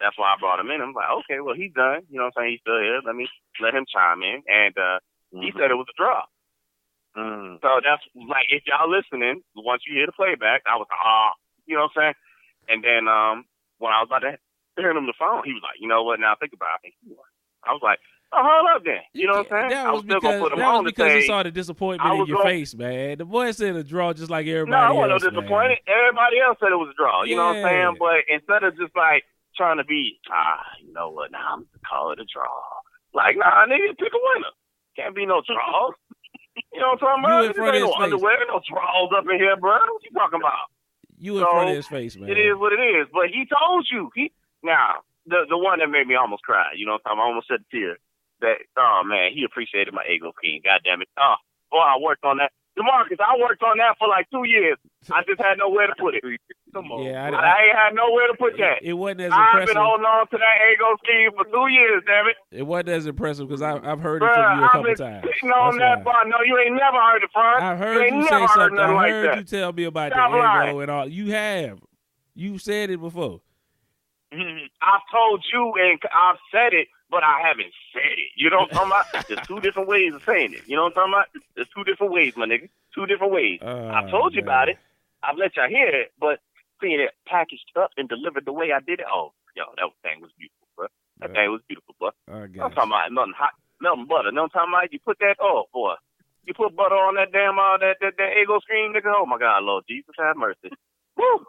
[SPEAKER 3] that's why I brought him in. I'm like, okay, well, he's done. You know what I'm saying? He's still here. Let me let him chime in. And he said it was a draw. So that's like, if y'all listening, once you hear the playback, I was like, you know what I'm saying? And then when I was about to hand him the phone, he was like, you know what? Now think about it. I was like, oh, hold up then. You know what I'm saying?
[SPEAKER 2] That was because he saw the disappointment in your face, man. The boy said a draw just like everybody else.
[SPEAKER 3] No, I wasn't disappointed.
[SPEAKER 2] Man.
[SPEAKER 3] Everybody else said it was a draw. You know what I'm saying? But instead of just like trying to be, you know what? Now I'm gonna call it a draw. Like, nah, nigga, pick a winner. Can't be no draws. You know what I'm talking about?
[SPEAKER 2] You in front of his
[SPEAKER 3] no
[SPEAKER 2] face.
[SPEAKER 3] Underwear, no draws up in here, bro. What you talking about?
[SPEAKER 2] You in front of his face, man.
[SPEAKER 3] It is what it is. But he told you. Now, the one that made me almost cry, you know what I'm talking about? I almost shed a tear. That, oh, man, he appreciated my ego scheme. God damn it. Oh, boy, I worked on that. DeMarcus, I worked on that for like 2 years. I just had nowhere to put it. Come on.
[SPEAKER 2] Yeah,
[SPEAKER 3] I ain't had nowhere to put that.
[SPEAKER 2] It wasn't as impressive.
[SPEAKER 3] I've been holding on to that ego scheme for 2 years, damn it.
[SPEAKER 2] It wasn't as impressive because I've heard it from you a couple times.
[SPEAKER 3] I've been sitting on that bar. No, you ain't never heard it, Frank.
[SPEAKER 2] I've heard you say something. I heard you tell me about the ego and all. You have. You said it before.
[SPEAKER 3] I've told you and I've said it, but I haven't said it. You know what I'm talking about? There's two different ways of saying it. You know what I'm talking about? There's two different ways, my nigga. Two different ways. I've told you about it. I've let y'all hear it, but seeing it packaged up and delivered the way I did it, oh, yo, that thing was beautiful, bro. That thing was beautiful, bro. I'm talking about nothing hot, melting butter. You know what I'm talking about? You put that, oh, boy. You put butter on that damn, that ego screen, nigga. Oh, my God, Lord Jesus, have mercy. Woo!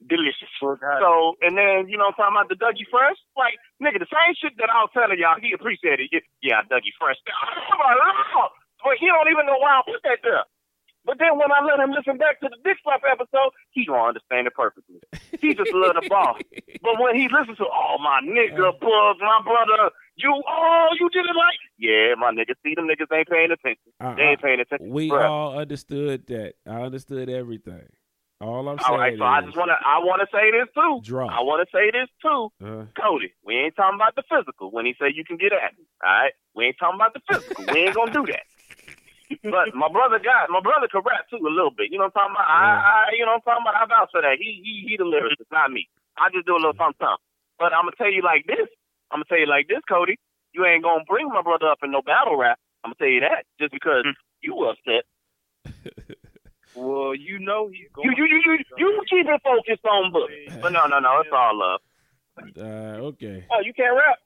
[SPEAKER 3] Delicious. So, and then, you know what I'm talking about, the Dougie Fresh? Like, nigga, the same shit that I was telling y'all, he appreciated it. Yeah, Dougie Fresh. But he don't even know why I put that there. But then when I let him listen back to the Dick Slap episode, he gonna understand it perfectly. He just love the boss. But when he listens to, oh, my nigga, Bugs, my brother, you did it like, yeah, my nigga, see, them niggas ain't paying attention. They ain't paying attention.
[SPEAKER 2] We all understood that. I understood everything. All I'm saying
[SPEAKER 3] all right, so I want to say this too.
[SPEAKER 2] Draw.
[SPEAKER 3] I want to say this too. Cody, we ain't talking about the physical when he said you can get at me. All right, we ain't talking about the physical. We ain't gonna do that. But my brother could rap too a little bit. You know what I'm talking about? You know what I'm talking about? I vouch for that. He the lyricist, not me. I just do a little something. But I'm gonna tell you like this, Cody. You ain't gonna bring my brother up in no battle rap. I'm gonna tell you that just because you upset.
[SPEAKER 11] Well, you know he's going.
[SPEAKER 3] You keep it focused on book. But no, it's all love.
[SPEAKER 2] Okay.
[SPEAKER 3] Oh, you can't rap?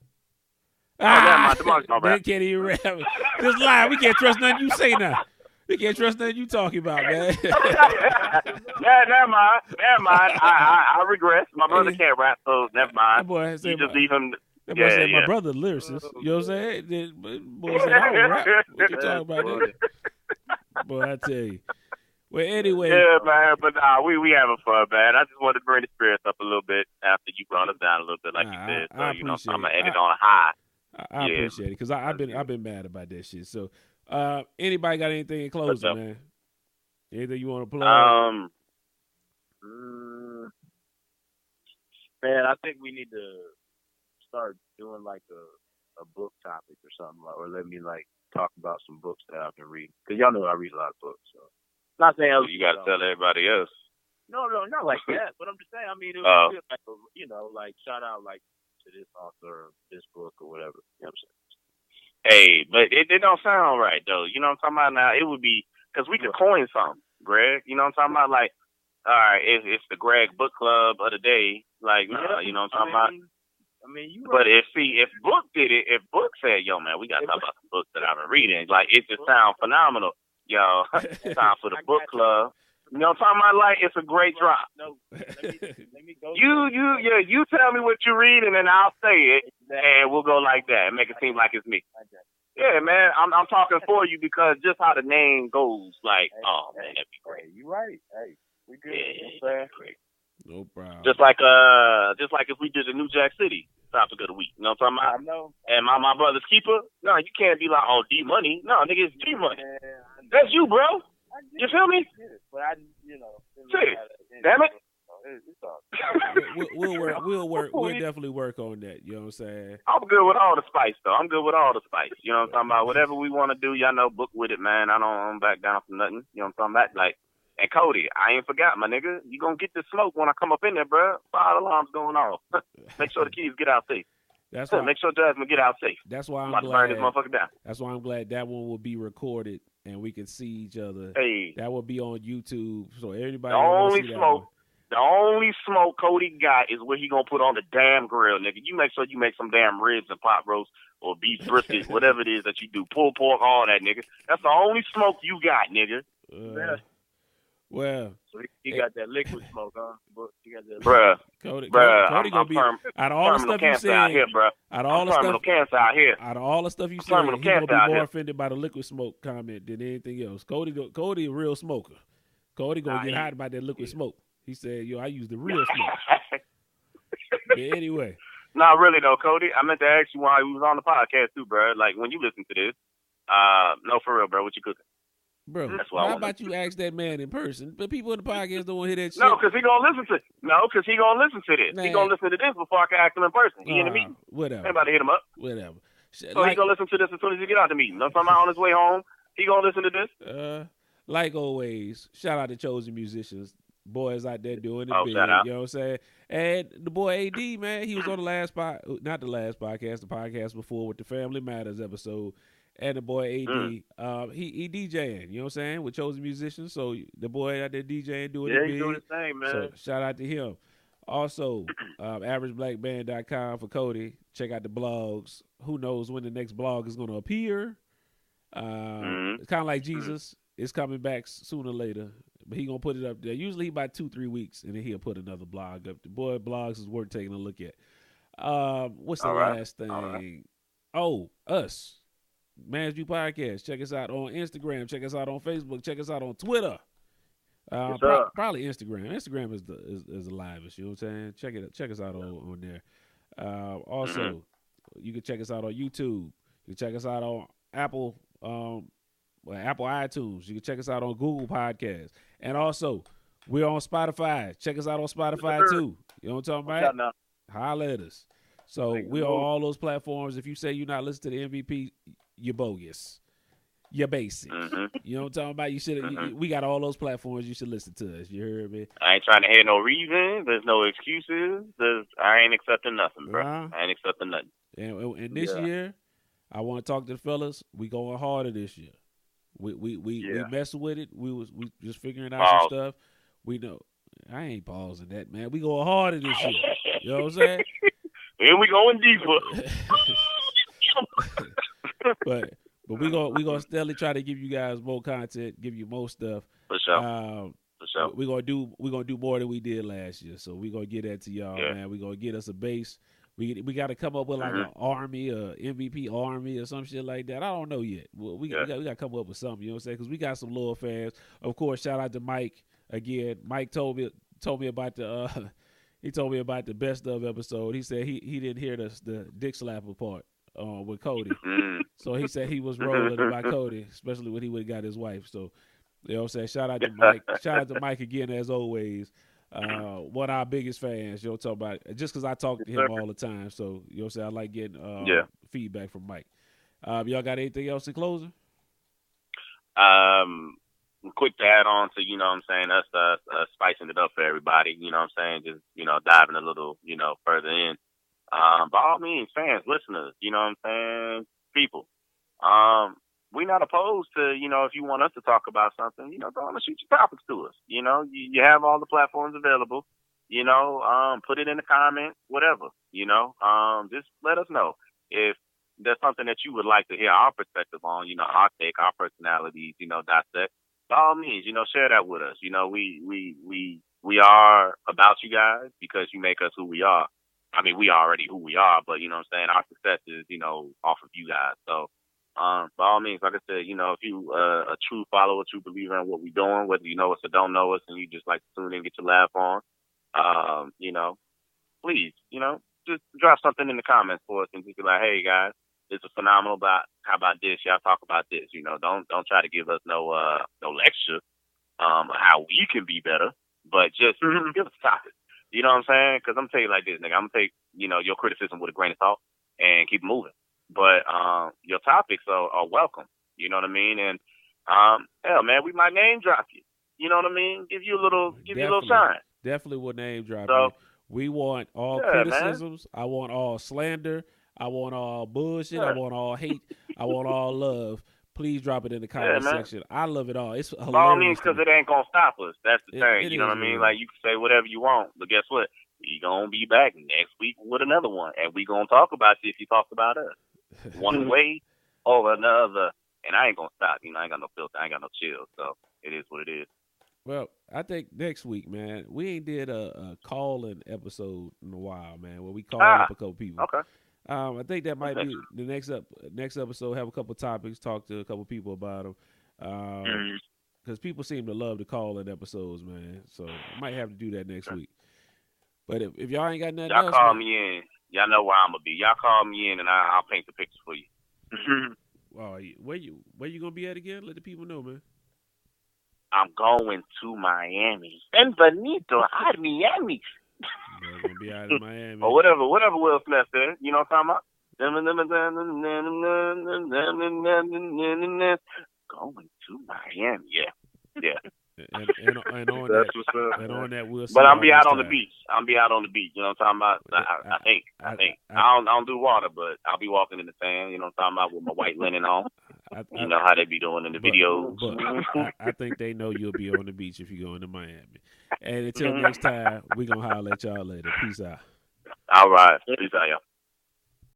[SPEAKER 2] They can't even rap. Just lie. We can't trust nothing you say now. We can't trust nothing you talking about, man.
[SPEAKER 10] Never mind. I regress. My brother can't rap, so never mind.
[SPEAKER 2] That boy
[SPEAKER 10] You just leave him.
[SPEAKER 2] That boy said my brother lyricist. You know what I'm saying? Boy said I don't rap. What you talking about, nigga? Boy, I tell you. Well, anyway.
[SPEAKER 10] Yeah, man, but we having fun, man. I just wanted to bring the spirits up a little bit after you brought us down a little bit, like you said. So,
[SPEAKER 2] I appreciate
[SPEAKER 10] I'm going to end it on a high.
[SPEAKER 2] I appreciate it, because I've been mad about that shit. So, anybody got anything in closing, man? Anything you want to plug?
[SPEAKER 5] Man, I think we need to start doing like a book topic or something, or let me like talk about some books that I can read, because y'all know I read a lot of books. So, not saying
[SPEAKER 10] you got to tell everybody else.
[SPEAKER 5] No, not like that. But I'm just saying. I mean, it was good, like, like shout out like to this author, this book, or whatever. You know what I'm saying?
[SPEAKER 10] Hey, but it don't sound right though. You know what I'm talking about? Now it would be because we could coin something, Greg. You know what I'm talking about? Like, all right, it's the Greg Book Club of the day. Like, you know what I'm talking about?
[SPEAKER 5] I mean, you.
[SPEAKER 10] But if Book did it, if Book said, "Yo, man, we got to talk about some books that I've been reading," like it just sounds phenomenal, yo. Time for the book club. You know what I'm talking about? Like, it's a great drop.
[SPEAKER 5] No, let me go.
[SPEAKER 10] You tell me what you read, and then I'll say it, and we'll go like that, and make it seem like it's me. Yeah, man, I'm talking for you because just how the name goes, like, oh man, that'd be great.
[SPEAKER 5] You right? Hey, we good.
[SPEAKER 10] Yeah, great.
[SPEAKER 2] No problem.
[SPEAKER 10] Just like if we did the New Jack City topic of the week, you know what I'm talking about?
[SPEAKER 5] I know.
[SPEAKER 10] And my brother's keeper, no, you can't be like, oh, D Money, no, nigga, it's G Money. That's you, bro. You feel me?
[SPEAKER 5] But I,
[SPEAKER 10] damn it.
[SPEAKER 2] We'll definitely work on that. You know what I'm saying?
[SPEAKER 10] I'm good with all the spice, though. I'm good with all the spice. You know what I'm talking about? Whatever we want to do, y'all know, book with it, man. I don't back down from nothing. You know what I'm talking about? Like, and Cody, I ain't forgot, my nigga. You gonna get the smoke when I come up in there, bro. Fire alarms going off. Make sure the kids get out safe.
[SPEAKER 2] That's why,
[SPEAKER 10] make sure Jasmine get out safe.
[SPEAKER 2] That's why I'm
[SPEAKER 10] about
[SPEAKER 2] glad.
[SPEAKER 10] To burn this motherfucker down.
[SPEAKER 2] That's why I'm glad that one will be recorded and we can see each other.
[SPEAKER 10] Hey,
[SPEAKER 2] that will be on YouTube, so everybody.
[SPEAKER 10] The only smoke Cody got is what he gonna put on the damn grill, nigga. You make sure you make some damn ribs and pot roast or beef brisket, whatever it is that you do, pulled pork, all that, nigga. That's the only smoke you got, nigga.
[SPEAKER 2] Well,
[SPEAKER 5] so he got that liquid smoke, huh? He got that
[SPEAKER 10] bruh.
[SPEAKER 2] Cody
[SPEAKER 10] gonna
[SPEAKER 2] be out of all the stuff you said
[SPEAKER 10] out here, bruh.
[SPEAKER 2] Out of all the
[SPEAKER 10] stuff cancer out here.
[SPEAKER 2] Out of all the stuff you said, he's gonna be more offended by the liquid smoke comment than anything else. Cody a real smoker. Cody gonna get hot about that liquid smoke. He said, "Yo, I use the real smoke." But anyway.
[SPEAKER 10] Not really though, Cody. I meant to ask you while he was on the podcast too, bro. Like when you listen to this, no, for real, bro. What you cooking?
[SPEAKER 2] Bro, how about you ask that man in person? But people in the podcast don't want to hear that shit.
[SPEAKER 10] No, because he gonna listen to this.
[SPEAKER 2] Man.
[SPEAKER 10] He gonna listen to this before I can ask him in person. He in the meeting.
[SPEAKER 2] Whatever.
[SPEAKER 10] Everybody hit him up.
[SPEAKER 2] Whatever.
[SPEAKER 10] So he gonna listen to this as soon as he get out the meeting. No, somebody on his way home, he gonna listen to this.
[SPEAKER 2] Like always, shout out to chosen musicians. Boys out there doing it big.
[SPEAKER 10] Shout out.
[SPEAKER 2] You know what I'm saying? And the boy AD, man, he was on the last not the last podcast, the podcast before with the Family Matters episode. And the boy AD, he DJing, you know what I'm saying, with chosen musicians. So the boy out there DJing, doing it big.
[SPEAKER 5] Yeah, he's doing his thing, man.
[SPEAKER 2] So shout out to him. Also, AverageBlackBand.com for Cody. Check out the blogs. Who knows when the next blog is going to appear? It's kind of like Jesus. It's coming back sooner or later. But he going to put it up there. Usually about 2-3 weeks, and then he'll put another blog up. The boy blogs is worth taking a look at. What's the last thing? Right. Oh, us. Man's View Podcast. Check us out on Instagram. Check us out on Facebook. Check us out on Twitter. Probably Instagram. Instagram is the livest. You know what I'm saying? Check us out on there. Also, you can check us out on YouTube. You can check us out on Apple iTunes. You can check us out on Google Podcasts. And also, we're on Spotify. Check us out on Spotify too. You know what I'm talking about? Holla at us. So we're on all those platforms. If you say you're not listening to the MVP, you're bogus. You're basic. You know what I'm talking about? You should. We got all those platforms. You should listen to us. You heard me?
[SPEAKER 10] I ain't trying to hear no reason. There's no excuses. I ain't accepting nothing, bro. I ain't accepting nothing.
[SPEAKER 2] And this year, I want to talk to the fellas. We going harder this year. We messing with it. We just figuring out some stuff. We know. I ain't pausing that, man. We going harder this year. You know what I'm saying?
[SPEAKER 10] And we going deeper.
[SPEAKER 2] But But we gonna steadily try to give you guys more content, give you more stuff.
[SPEAKER 10] For sure. For sure.
[SPEAKER 2] We're gonna do more than we did last year. So we're gonna get that to y'all, man. We're gonna get us a base. We got to come up with like an army, a MVP army, or some shit like that. I don't know yet. We got to come up with something. You know what I'm saying? Because we got some loyal fans. Of course, shout out to Mike again. Mike told me about the he told me about the best of episode. He said he didn't hear the dick slapper part with Cody. So he said he was rolling about Cody, especially when he would have got his wife. So you know what I'm saying? Shout out to Mike. Shout out to Mike again as always. One of our biggest fans, you know, talk about just because I talk to him all the time. So you know what I'm saying? I like getting feedback from Mike. Y'all got anything else in closing?
[SPEAKER 10] Quick to add on to, you know what I'm saying, us spicing it up for everybody, you know what I'm saying, just, you know, diving a little, you know, further in. By all means, fans, listeners, you know what I'm saying, people, we're not opposed to, you know, if you want us to talk about something, you know, go on and shoot your topics to us. You know, you have all the platforms available, you know, put it in the comments, whatever, you know, just let us know if there's something that you would like to hear our perspective on, you know, our take, our personalities, you know, dissect. By all means, you know, share that with us. You know, we are about you guys because you make us who we are. I mean, we are already who we are, but, you know what I'm saying, our success is, you know, off of you guys. So, by all means, like I said, you know, if you a true follower, true believer in what we're doing, whether you know us or don't know us, and you just like to tune in, get your laugh on, you know, please, you know, just drop something in the comments for us and just be like, hey guys, this is phenomenal. How about this? Y'all talk about this. You know, don't try to give us no lecture on how we can be better, but just give us a topic. You know what I'm saying? Because I'm gonna tell you like this, nigga. I'm gonna take, you know, your criticism with a grain of salt and keep moving. But your topics are welcome. You know what I mean? And hell, man, we might name drop you. You know what I mean? Give you a little shine.
[SPEAKER 2] Definitely will name drop you. We want all criticisms. Man. I want all slander. I want all bullshit. I want all hate. I want all love. Please drop it in the comment section. I love it all. It's hilarious.
[SPEAKER 10] By all means, because it ain't gonna stop us. That's the thing. You know what I mean? Like, you can say whatever you want, but guess what? We gonna be back next week with another one, and we gonna talk about you if you talk about us. One way or another, and I ain't gonna stop. You know, I ain't got no filter, I ain't got no chill, so it is what it is.
[SPEAKER 2] Well, I think next week, man, we ain't did a call-in episode in a while, man, where we call up a couple people.
[SPEAKER 10] Okay.
[SPEAKER 2] I think that might be the next episode. Have a couple topics, talk to a couple people about them, because people seem to love the call-in episodes, man. So I might have to do that next week. But if y'all ain't got nothing else,
[SPEAKER 10] call me in. Y'all know where I'm gonna be. Y'all call me in, and I'll paint the picture for you.
[SPEAKER 2] Well, where you gonna be at again? Let the people know, man.
[SPEAKER 10] I'm going to Miami. Benvenuto a Miami.
[SPEAKER 2] You're gonna be out in Miami.
[SPEAKER 10] Or whatever Will Smith said. You know what I'm talking about? Going to Miami. Yeah.
[SPEAKER 2] And on that, Will Smith.
[SPEAKER 10] But I'll be out on the beach. You know what I'm talking about? I think. I don't do water, but I'll be walking in the sand. You know what I'm talking about, with my white linen on. You know how they be doing in the videos.
[SPEAKER 2] But I think they know you'll be on the beach if you go into Miami. And until next time, we're going to holler at y'all later. Peace out.
[SPEAKER 10] All right. Peace out, y'all.